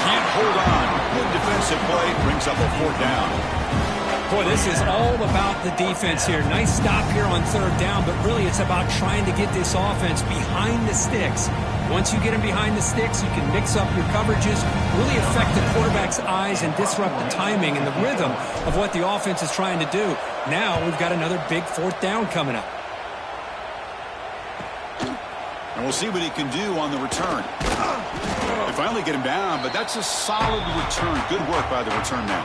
Can't hold on. Good defensive play. Brings up a fourth down. Boy, this is all about the defense here. Nice stop here on third down, but really it's about trying to get this offense behind the sticks. Once you get them behind the sticks, you can mix up your coverages, really affect the quarterback's eyes and disrupt the timing and the rhythm of what the offense is trying to do. Now we've got another big fourth down coming up. And we'll see what he can do on the return. They finally get him down, but that's a solid return. Good work by the return man.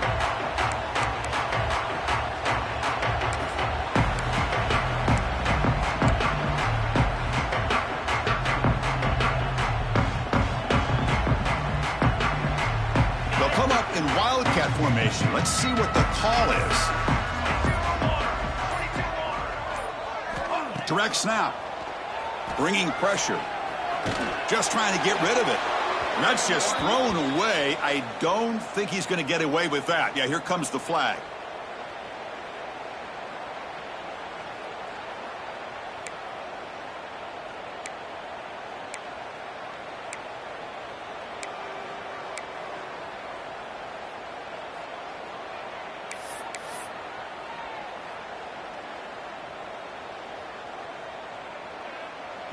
They'll come up in wildcat formation. Let's see what the call is. Direct snap. Bringing pressure. Just trying to get rid of it. And that's just thrown away. I don't think he's going to get away with that. Yeah, here comes the flag.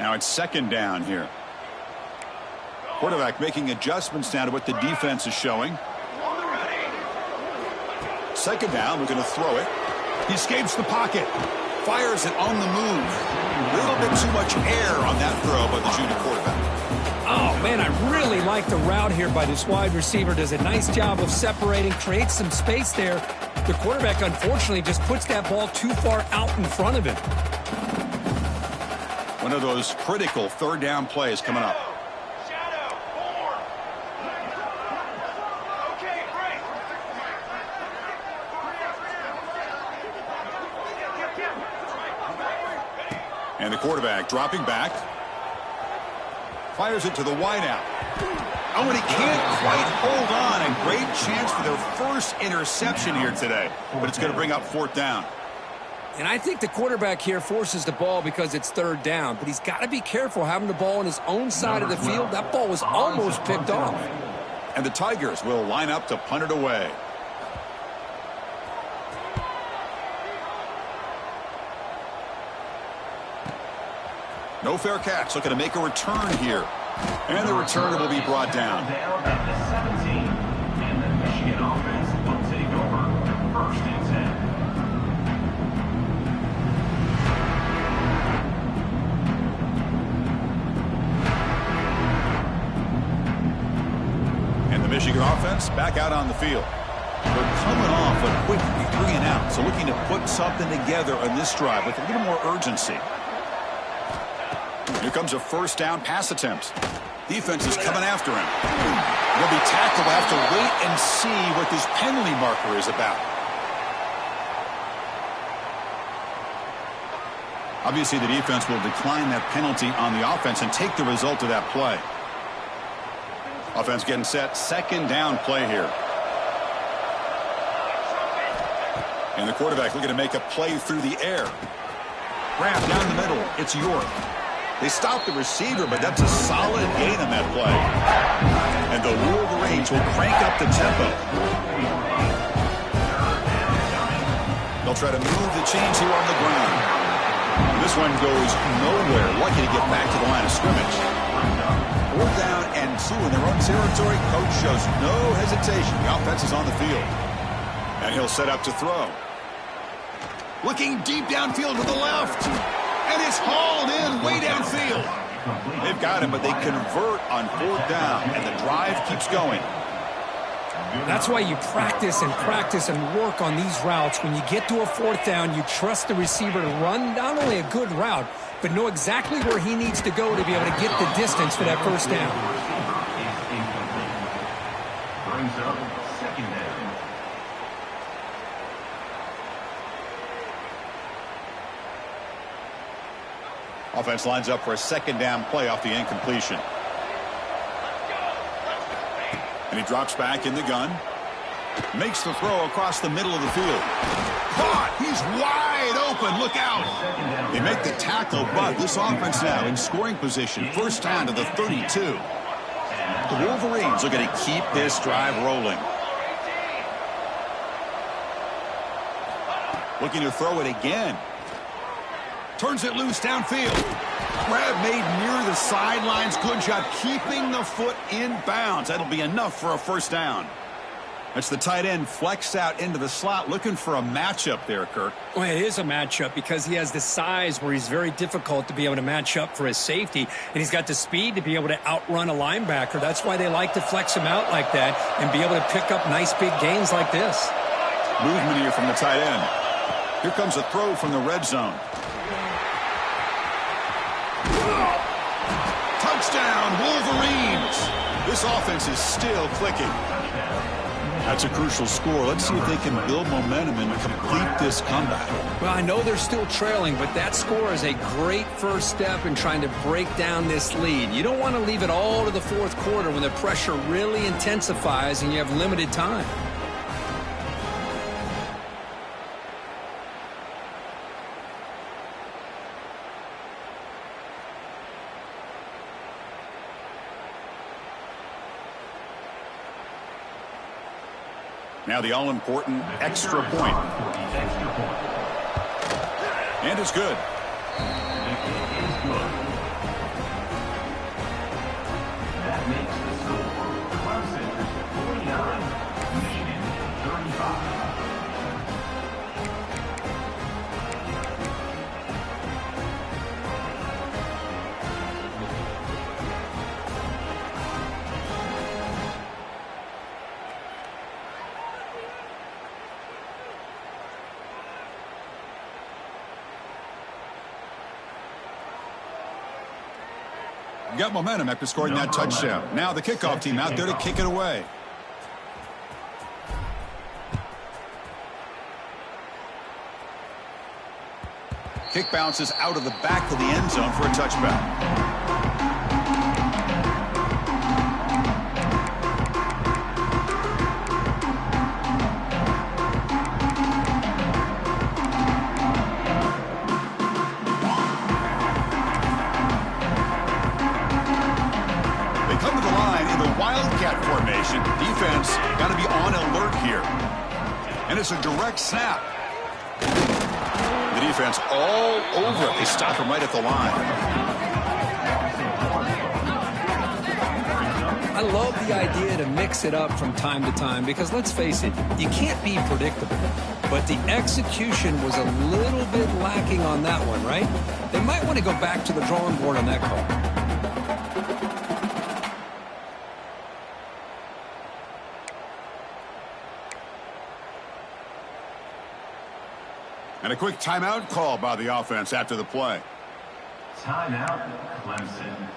Now it's second down here. Quarterback making adjustments now to what the defense is showing. Second down, we're going to throw it. He escapes the pocket. Fires it on the move. A little bit too much air on that throw by the junior quarterback. Oh, man, I really like the route here by this wide receiver. Does a nice job of separating, creates some space there. The quarterback, unfortunately, just puts that ball too far out in front of him. One of those critical third down plays coming up. And the quarterback dropping back. Fires it to the wideout. Oh, and he can't quite hold on. A great chance for their first interception here today. But it's going to bring up fourth down. And I think the quarterback here forces the ball because it's third down. But he's got to be careful having the ball on his own side of the field. That ball was almost picked off. And the Tigers will line up to punt it away. No fair catch. Looking to make a return here. And the return will be brought down. Down at the 17. And the Michigan offense will take over 1st and 10. And the Michigan offense back out on the field. They're coming off a quick 3 and out. So looking to put something together on this drive with a little more urgency. Here comes a first down pass attempt. Defense is coming after him. He'll be tackled. We'll have to wait and see what this penalty marker is about. Obviously, the defense will decline that penalty on the offense and take the result of that play. Offense getting set. Second down play here. And the quarterback looking to make a play through the air. Grab down the middle. It's York. They stopped the receiver, but that's a solid gain on that play. And the Wolverines will crank up the tempo. They'll try to move the chains here on the ground. This one goes nowhere. Lucky to get back to the line of scrimmage. 4th down and 2 in their own territory. Coach shows no hesitation. The offense is on the field. And he'll set up to throw. Looking deep downfield to the left. And it's hauled in way downfield. They've got him, but they convert on 4th down, and the drive keeps going. That's why you practice and work on these routes. When you get to a 4th down, you trust the receiver to run not only a good route, but know exactly where he needs to go to be able to get the distance for that first down. Brings up 2nd down. Offense lines up for a second down play off the incompletion. And he drops back in the gun. Makes the throw across the middle of the field. Caught! He's wide open. Look out! They make the tackle, but this offense now in scoring position. First down to the 32. The Wolverines are going to keep this drive rolling. Looking to throw it again. Turns it loose downfield. Grab made near the sidelines. Good job keeping the foot in bounds. That'll be enough for a first down. That's the tight end flexed out into the slot, looking for a matchup there, Kirk. Well, it is a matchup because he has the size where he's very difficult to be able to match up for his safety, and he's got the speed to be able to outrun a linebacker. That's why they like to flex him out like that and be able to pick up nice big gains like this. Movement here from the tight end. Here comes a throw from the red zone. Touchdown, Wolverines! This offense is still clicking. That's a crucial score. Let's see if they can build momentum and complete this comeback. Well, I know they're still trailing, but that score is a great first step in trying to break down this lead. You don't want to leave it all to the 4th quarter when the pressure really intensifies and you have limited time. Now the all-important extra point. And it's good. Got momentum after scoring that touchdown. Now the kickoff team out there to kick it away. Kick bounces out of the back of the end zone for a touchback. Formation. Defense got to be on alert here. And it's a direct snap. The defense all over it. They stop him right at the line. I love the idea to mix it up from time to time because, let's face it, you can't be predictable. But the execution was a little bit lacking on that one, right? They might want to go back to the drawing board on that call. And a quick timeout call by the offense after the play. Timeout, Clemson.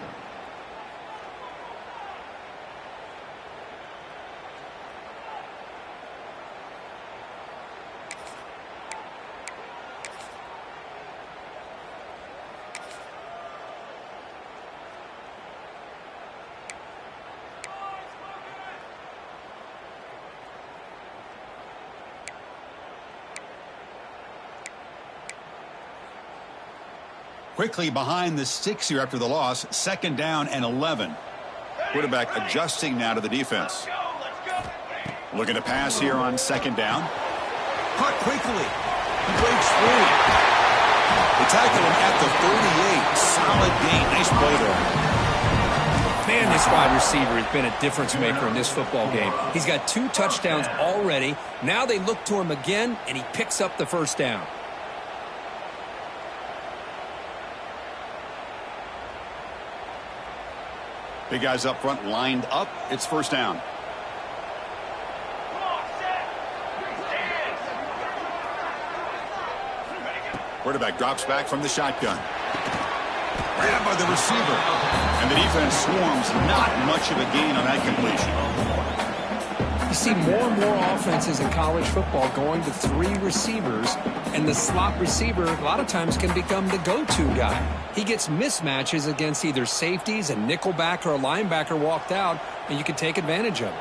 Quickly behind the sticks here after the loss. 2nd down and 11. Quarterback adjusting now to the defense. Looking to pass here on 2nd down. Caught quickly. He breaks through. They tackle him at the 38. Solid gain. Nice play there. Man, this wide receiver has been a difference maker in this football game. He's got 2 touchdowns already. Now they look to him again, and he picks up the 1st down. Big guys up front lined up. It's 1st down. Quarterback drops back from the shotgun. Grabbed by the receiver. And the defense swarms. Not much of a gain on that completion. You see more and more offenses in college football going to 3 receivers, and the slot receiver a lot of times can become the go-to guy. He gets mismatches against either safeties, a nickelback, or a linebacker walked out, and you can take advantage of it.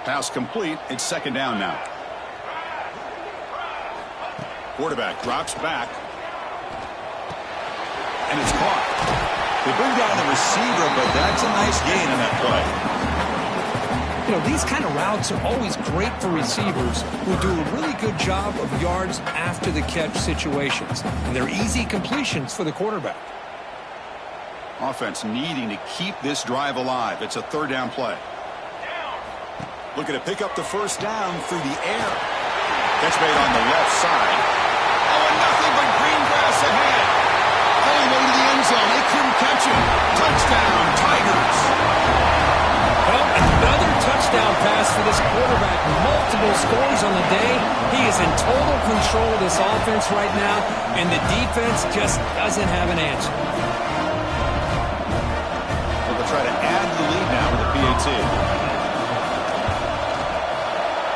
Pass complete. It's 2nd down now. Quarterback drops back. And it's caught. They bring down the receiver, but that's a nice gain on that play. You know, these kind of routes are always great for receivers who do a really good job of yards after the catch situations. And they're easy completions for the quarterback. Offense needing to keep this drive alive. It's a 3rd down play. Looking to pick up the 1st down through the air. Catch made on the left side. Oh, and nothing but green grass ahead. All the way to the end zone. They couldn't catch him. Touchdown, Tigers. Well, another touchdown pass for this quarterback. Multiple scores on the day. He is in total control of this offense right now, and the defense just doesn't have an answer. Well, they'll try to add the lead now with the PAT.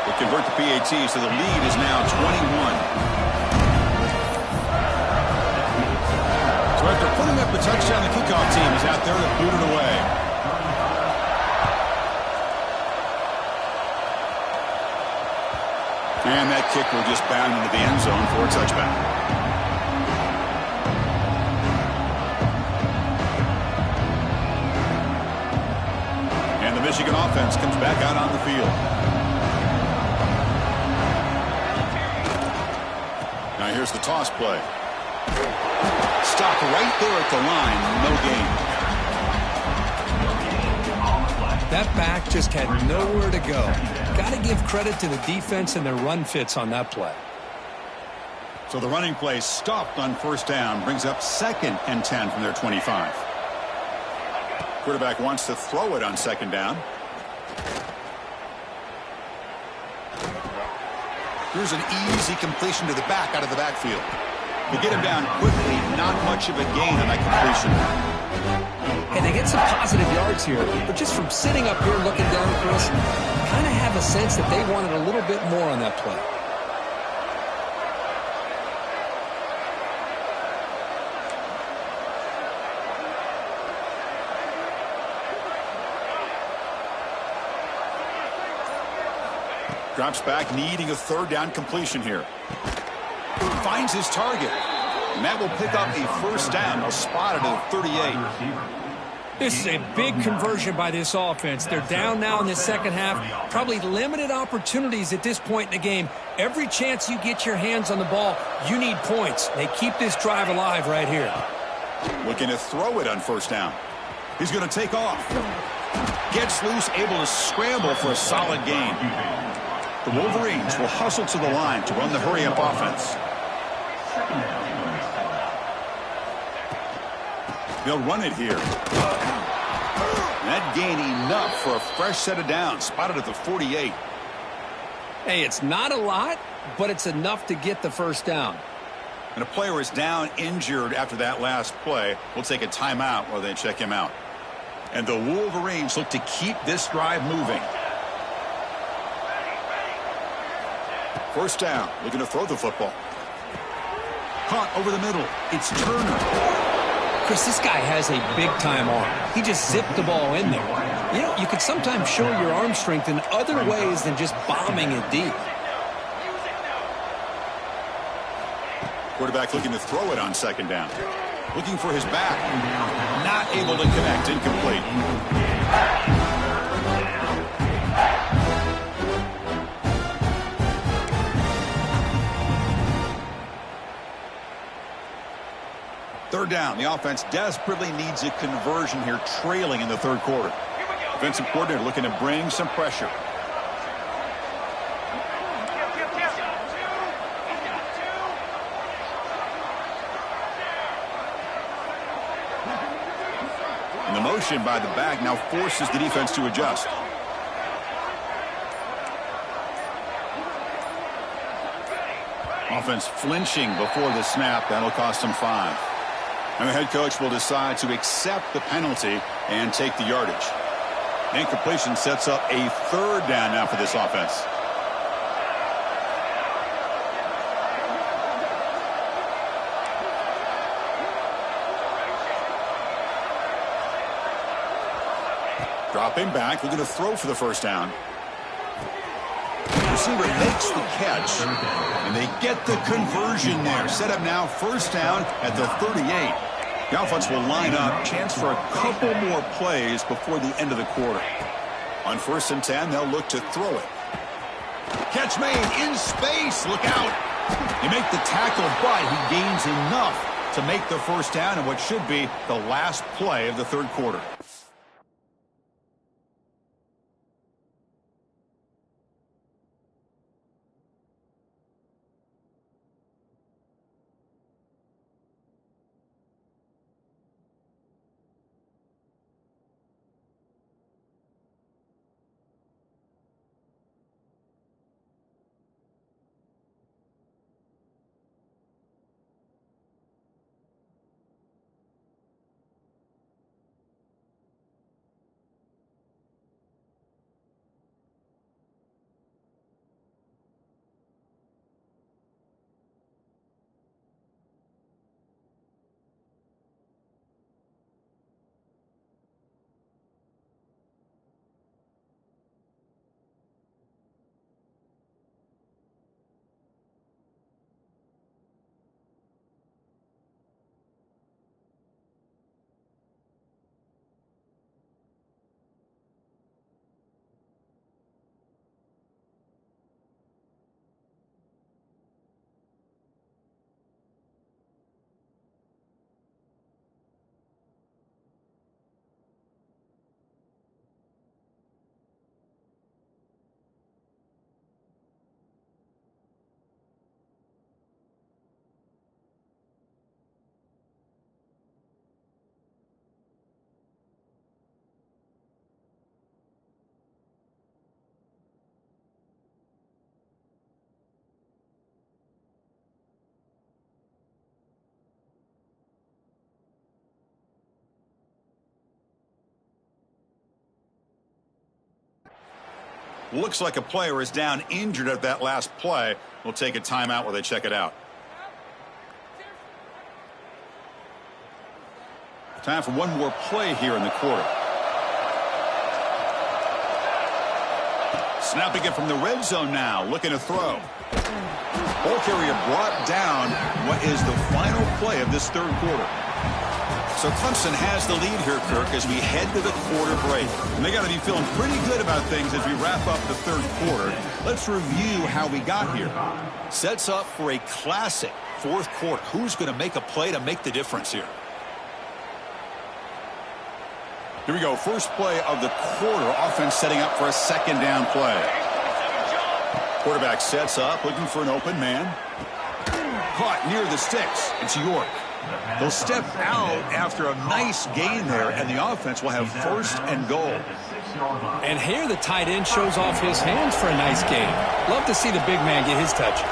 They convert the PAT, so the lead is now 21. So after putting up the touchdown, the kickoff team is out there to boot it away. And that kick will just bound into the end zone for a touchback. And the Michigan offense comes back out on the field. Now here's the toss play. Stop right there at the line. No gain. That back just had nowhere to go. Got to give credit to the defense and their run fits on that play. So the running play stopped on 1st down, brings up 2nd and 10 from their 25. Quarterback wants to throw it on 2nd down. Here's an easy completion to the back out of the backfield. They get him down quickly, not much of a gain on that completion. And they get get some positive yards here. But just from sitting up here looking down, Chris, kind of have a sense that they wanted a little bit more on that play. Drops back, needing a third down completion here. Finds his target. And that will pick up a first down. They'll spot it at 38. This is a big conversion by this offense. They're down now in the second half. Probably limited opportunities at this point in the game. Every chance you get your hands on the ball, you need points. They keep this drive alive right here. Looking to throw it on first down. He's going to take off. Gets loose, able to scramble for a solid gain. The Wolverines will hustle to the line to run the hurry-up offense. They'll run it here. That gain enough for a fresh set of downs, spotted at the 48. Hey, it's not a lot, but it's enough to get the first down. And a player is down injured after that last play. We'll take a timeout while they check him out. And the Wolverines look to keep this drive moving. First down, looking to throw the football. Caught over the middle. It's Turner. Chris, this guy has a big-time arm. He just zipped the ball in there. You know, you can sometimes show your arm strength in other ways than just bombing it deep. Quarterback looking to throw it on second down. Looking for his back. Not able to connect. Incomplete. Third down. The offense desperately needs a conversion here, trailing in the third quarter. Defensive coordinator looking to bring some pressure. And the motion by the back now forces the defense to adjust. Offense flinching before the snap. That'll cost him 5. And the head coach will decide to accept the penalty and take the yardage. Incompletion sets up a third down now for this offense. Dropping back, looking to throw for the first down. The receiver makes the catch, and they get the conversion there. Set up now, first down at the 38. The offense will line up, chance for a couple more plays before the end of the quarter. On 1st and 10, they'll look to throw it. Catch made in space. Look out. You make the tackle, but he gains enough to make the first down in what should be the last play of the third quarter. Looks like a player is down injured at that last play. We'll take a timeout while they check it out. Time for one more play here in the quarter. Snapping it from the red zone now, looking to throw. Ball carrier brought down. What is the final play of this third quarter? So Clemson has the lead here, Kirk, as we head to the quarter break. And they got to be feeling pretty good about things as we wrap up the third quarter. Let's review how we got here. Sets up for a classic fourth quarter. Who's going to make a play to make the difference here? Here we go. First play of the quarter. Offense setting up for a second down play. Quarterback sets up, looking for an open man. Caught near the sticks. It's York. They'll step out after a nice gain there, and the offense will have first and goal. And here the tight end shows off his hands for a nice gain. Love to see the big man get his touches.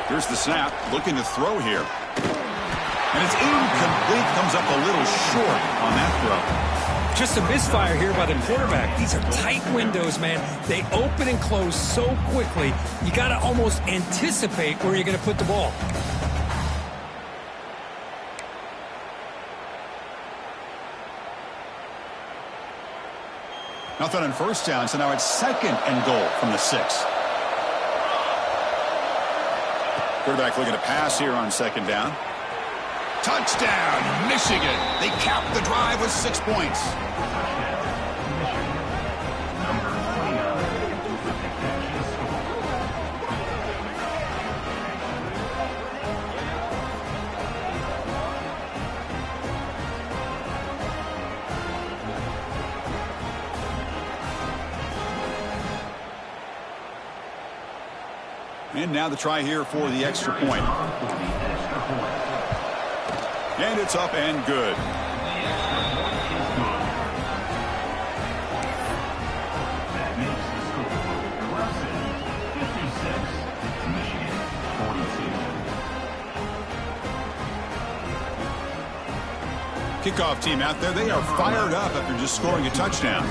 Here's the snap, looking to throw here. And it's incomplete, comes up a little short on that throw. Just a misfire here by the quarterback. These are tight windows, man. They open and close so quickly, you got to almost anticipate where you're going to put the ball. Nothing on first down, so now it's second and goal from the 6. Quarterback looking to pass here on second down. Touchdown, Michigan. They cap the drive with 6 points. And now the try here for the extra point. And it's up and good. That makes the score Clemson 56, Michigan 42. Kickoff team out there. They are fired up after just scoring a touchdown.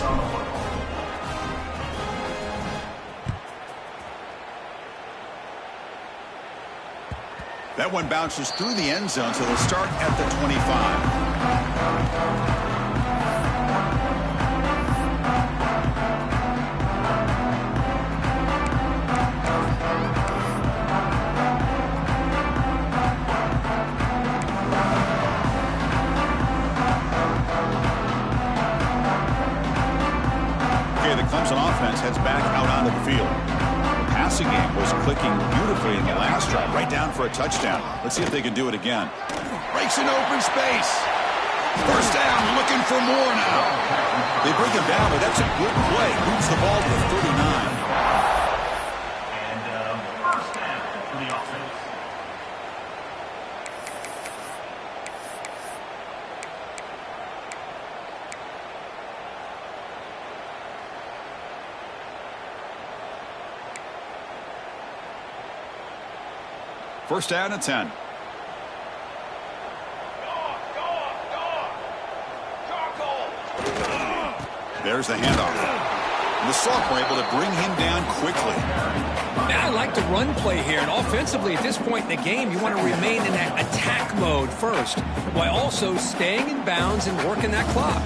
That one bounces through the end zone, so they'll start at the 25. Okay, the Clemson offense heads back out onto the field. Passing game was clicking beautifully in the last drive, right down for a touchdown. Let's see if they can do it again. Breaks an open space. First down, looking for more now. They bring him down, but that's a good play. Moves the ball to the 39. And first down for the offense. First down at 10. There's the handoff. And the sophomore able to bring him down quickly. Now I like the run play here, and offensively at this point in the game, you want to remain in that attack mode first, while also staying in bounds and working that clock.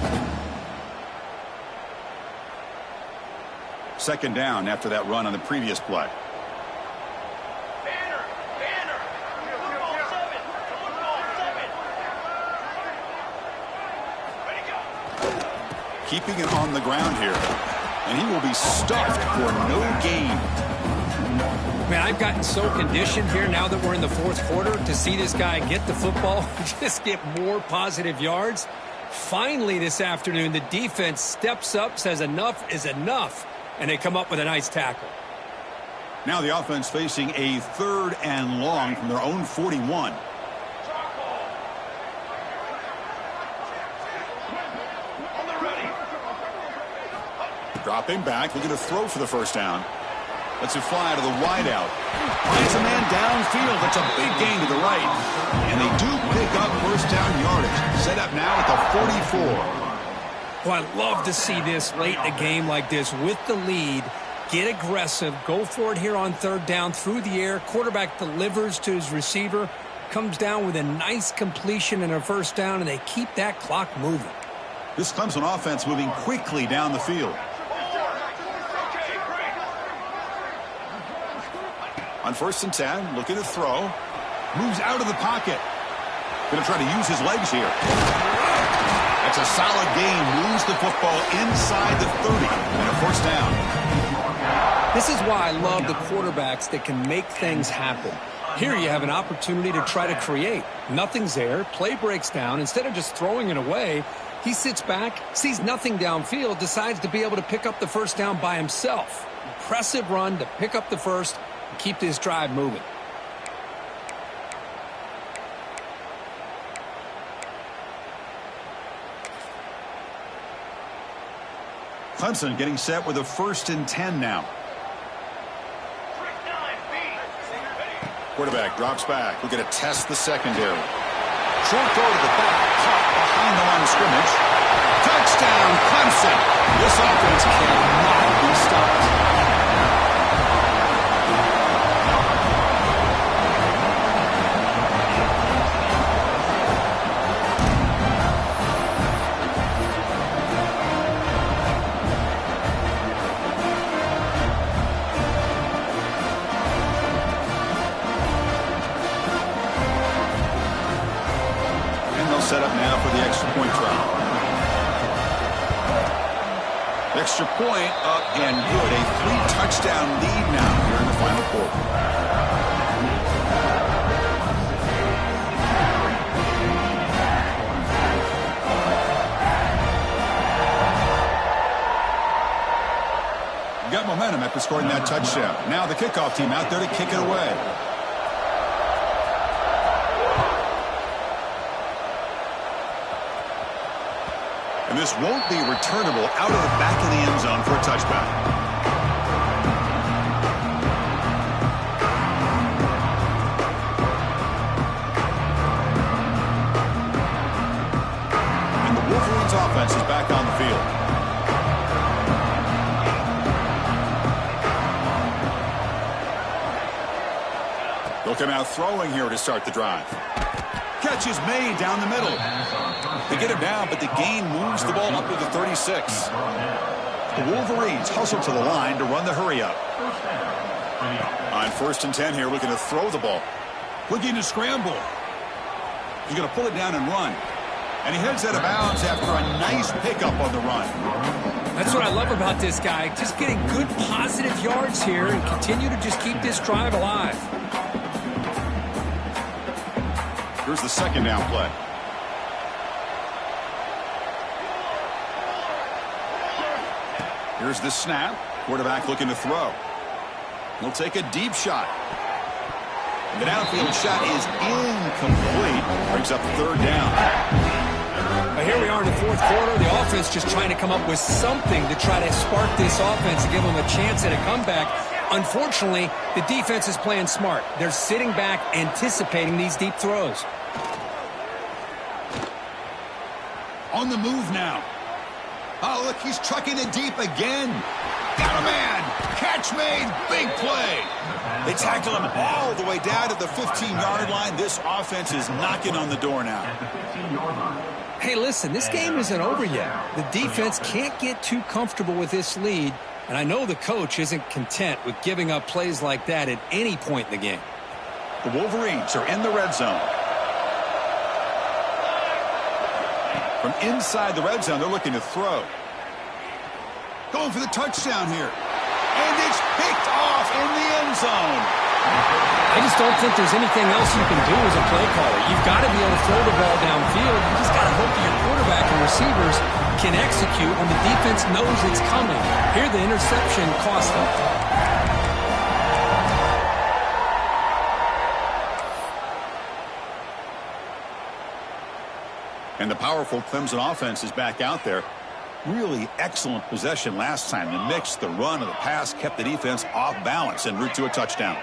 Second down after that run on the previous play. Keeping it on the ground here. And he will be stuffed for no gain. Man, I've gotten so conditioned here now that we're in the fourth quarter to see this guy get the football, just get more positive yards. Finally this afternoon, the defense steps up, says enough is enough, and they come up with a nice tackle. Now the offense facing a third and long from their own 41. Dropping back, looking to throw for the first down. Lets it fly to the wideout. Finds a man downfield. That's a big gain to the right. And they do pick up first down yardage. Set up now at the 44. Well, I love to see this late in a game like this with the lead. Get aggressive. Go for it here on third down through the air. Quarterback delivers to his receiver. Comes down with a nice completion and a first down, and they keep that clock moving. This Clemson offense moving quickly down the field. On 1st and 10, looking to throw. Moves out of the pocket. Going to try to use his legs here. That's a solid gain. Moves the football inside the 30 and a first down. This is why I love the quarterbacks that can make things happen. Here you have an opportunity to try to create. Nothing's there. Play breaks down. Instead of just throwing it away, he sits back, sees nothing downfield, decides to be able to pick up the first down by himself. Impressive run to pick up the first and keep this drive moving. Clemson getting set with a 1st and 10 now. Quarterback drops back. We're going to test the secondary. Short throw to the back. Caught behind the line of scrimmage. Touchdown, Clemson. This offense cannot be stopped. Set up now for the extra point try. Extra point up and good. A 3-touchdown lead now here in the final quarter. Got momentum after scoring that touchdown. Now the kickoff team out there to kick it away. And this won't be returnable out of the back of the end zone for a touchback. And the Wolverines offense is back on the field. They'll come out throwing here to start the drive. Catch is made down the middle. They get him down, but the gain moves the ball up to the 36. The Wolverines hustle to the line to run the hurry up. On 1st and 10 here, looking to throw the ball. Looking to scramble. He's going to pull it down and run. And he heads out of bounds after a nice pickup on the run. That's what I love about this guy. Just getting good positive yards here and continue to just keep this drive alive. Here's the second down play. Here's the snap. Quarterback looking to throw. He'll take a deep shot. The downfield shot is incomplete. Brings up third down. But here we are in the fourth quarter. The offense just trying to come up with something to try to spark this offense and give them a chance at a comeback. Unfortunately, the defense is playing smart. They're sitting back, anticipating these deep throws. On the move now. Oh, look, he's trucking it deep again. Got a man. Catch made. Big play. They tackle him all the way down to the 15-yard line. This offense is knocking on the door now. Hey, listen, this game isn't over yet. The defense can't get too comfortable with this lead, and I know the coach isn't content with giving up plays like that at any point in the game. The Wolverines are in the red zone. From inside the red zone, they're looking to throw. Going for the touchdown here. And it's picked off in the end zone. I just don't think there's anything else you can do as a play caller. You've got to be able to throw the ball downfield. You just got to hope that your quarterback and receivers can execute when the defense knows it's coming. Here, the interception cost them. And the powerful Clemson offense is back out there. Really excellent possession last time. The mix, the run, and the pass kept the defense off balance en route to a touchdown.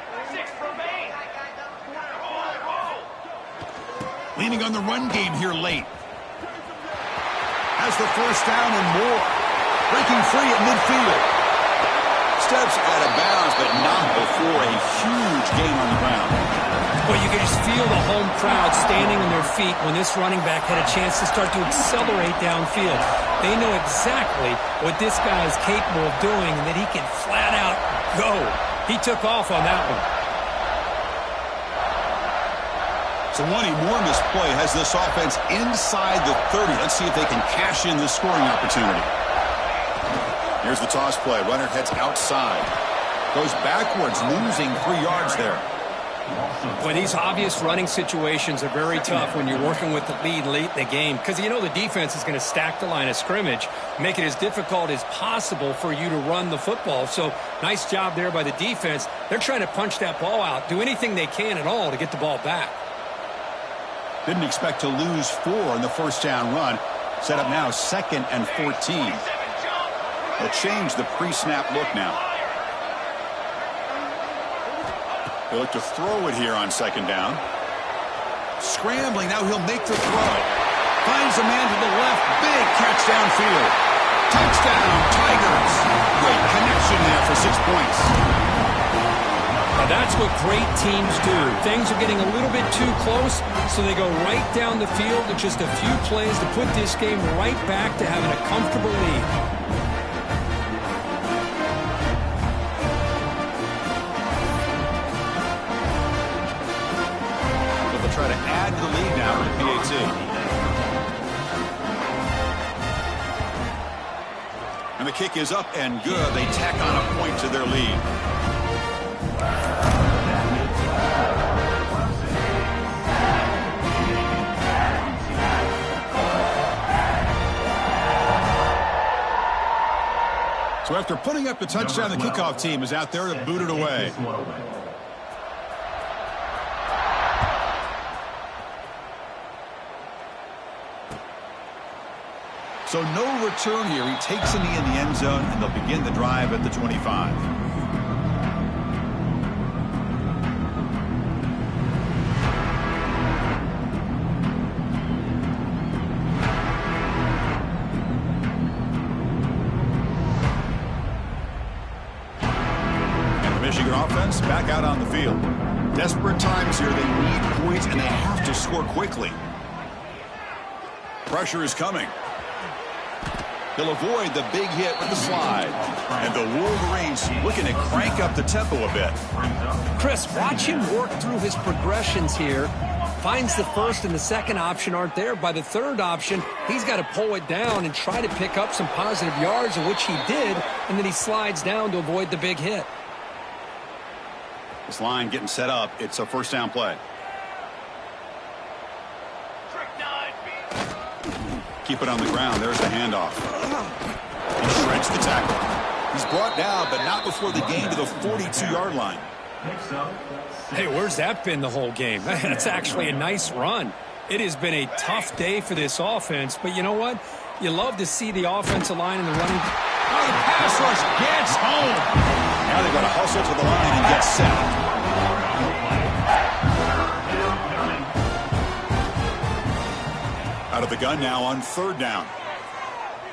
Leaning on the run game here late. Has the first down and more. Breaking free at midfield. Steps out of bounds, but not before a huge gain on the ground. Well, you can just feel the home crowd standing on their feet when this running back had a chance to start to accelerate downfield. They know exactly what this guy is capable of doing and that he can flat out go. He took off on that one. So one enormous play has this offense inside the 30. Let's see if they can cash in this scoring opportunity. Here's the toss play. Runner heads outside. Goes backwards, losing 3 yards there. Well, these obvious running situations are very tough when you're working with the lead late in the game because you know the defense is going to stack the line of scrimmage, make it as difficult as possible for you to run the football. So nice job there by the defense. They're trying to punch that ball out, do anything they can at all to get the ball back. Didn't expect to lose 4 on the first down run. Set up now 2nd and 14. They'll change the pre-snap look now. They look to throw it here on 2nd down. Scrambling, now he'll make the throw. Finds a man to the left, big catch downfield. Touchdown, Tigers. Great connection there for 6 points. Now that's what great teams do. Things are getting a little bit too close, so they go right down the field with just a few plays to put this game right back to having a comfortable lead. Try to add to the lead now with PAT. And the kick is up and good. They tack on a point to their lead. So after putting up the touchdown, the kickoff team is out there to boot it away. So no return here. He takes a knee in the end zone, and they'll begin the drive at the 25. And the Michigan offense back out on the field. Desperate times here. They need points, and they have to score quickly. Pressure is coming. He'll avoid the big hit with the slide. And the Wolverines looking to crank up the tempo a bit. Chris, watch him work through his progressions here. Finds the first and the second option aren't there. By the third option, he's got to pull it down and try to pick up some positive yards, which he did, and then he slides down to avoid the big hit. This line getting set up. It's a first down play. Keep it on the ground. There's the handoff. He shreds the tackle. He's brought down, but not before the gain to the 42-yard line. Hey, where's that been the whole game? That's actually a nice run. It has been a tough day for this offense, but you know what? You love to see the offensive line and the running. Oh, the pass rush gets home. Now they've got to hustle to the line and get set. Out of the gun now on 3rd down.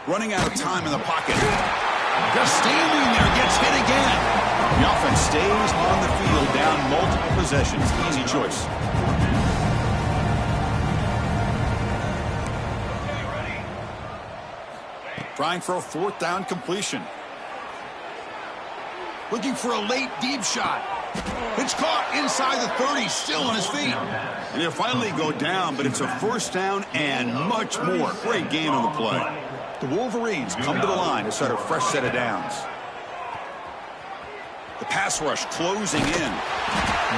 Running out of time in the pocket. Just standing there, gets hit again. The offense stays on the field, down multiple possessions. Easy choice. Trying for a 4th down completion. Looking for a late deep shot. It's caught inside the 30, still on his feet. And he'll finally go down, but it's a first down and much more. Great game on the play. The Wolverines come to the line to start a fresh set of downs. The pass rush closing in.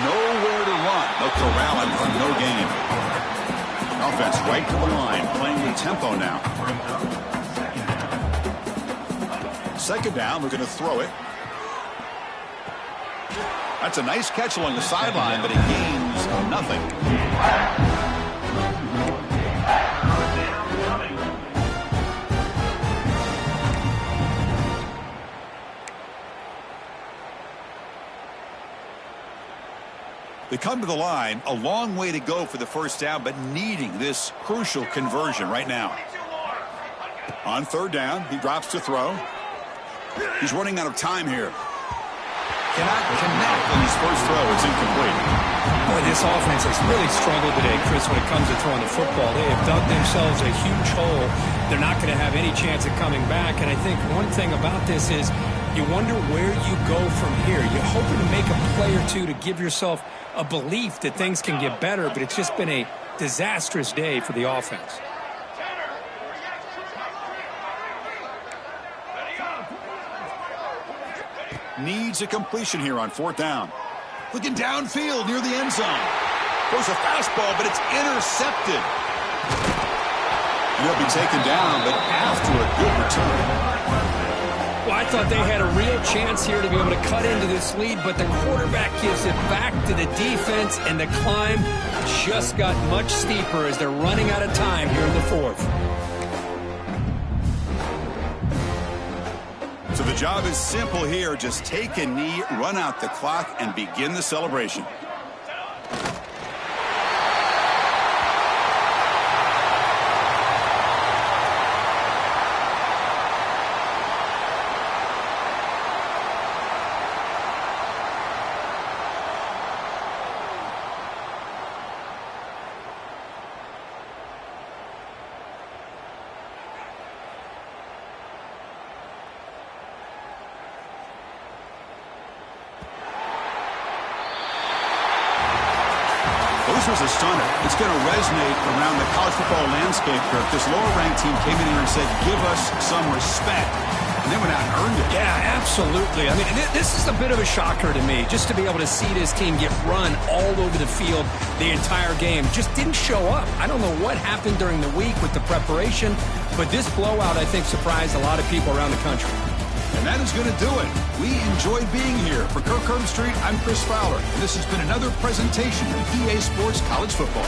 Nowhere to run. They'll corral him for no gain. Offense right to the line, playing with tempo now. 2nd down, we're going to throw it. That's a nice catch along the sideline, but it gains nothing. They come to the line, a long way to go for the first down, but needing this crucial conversion right now. On 3rd down, he drops to throw. He's running out of time here. Cannot connect on his first throw. It's incomplete. Boy, this offense has really struggled today, Chris, when it comes to throwing the football. They have dug themselves a huge hole. They're not going to have any chance of coming back. And I think one thing about this is you wonder where you go from here. You're hoping to make a play or two to give yourself a belief that things can get better, but it's just been a disastrous day for the offense. Needs a completion here on 4th down. Looking downfield near the end zone. Throws a fastball, but it's intercepted. He'll be taken down, but after a good return. Well, I thought they had a real chance here to be able to cut into this lead, but the quarterback gives it back to the defense, and the climb just got much steeper as they're running out of time here in the 4th. So the job is simple here. Just take a knee, run out the clock, and begin the celebration. This was a stunner. It's going to resonate around the college football landscape, Kirk. This lower-ranked team came in here and said, give us some respect. And they went out and earned it. Yeah, absolutely. I mean, this is a bit of a shocker to me, just to be able to see this team get run all over the field the entire game. Just didn't show up. I don't know what happened during the week with the preparation, but this blowout, I think, surprised a lot of people around the country. And that is going to do it. We enjoyed being here. For Kirk Herbstreit, I'm Chris Fowler. And this has been another presentation of EA Sports College Football.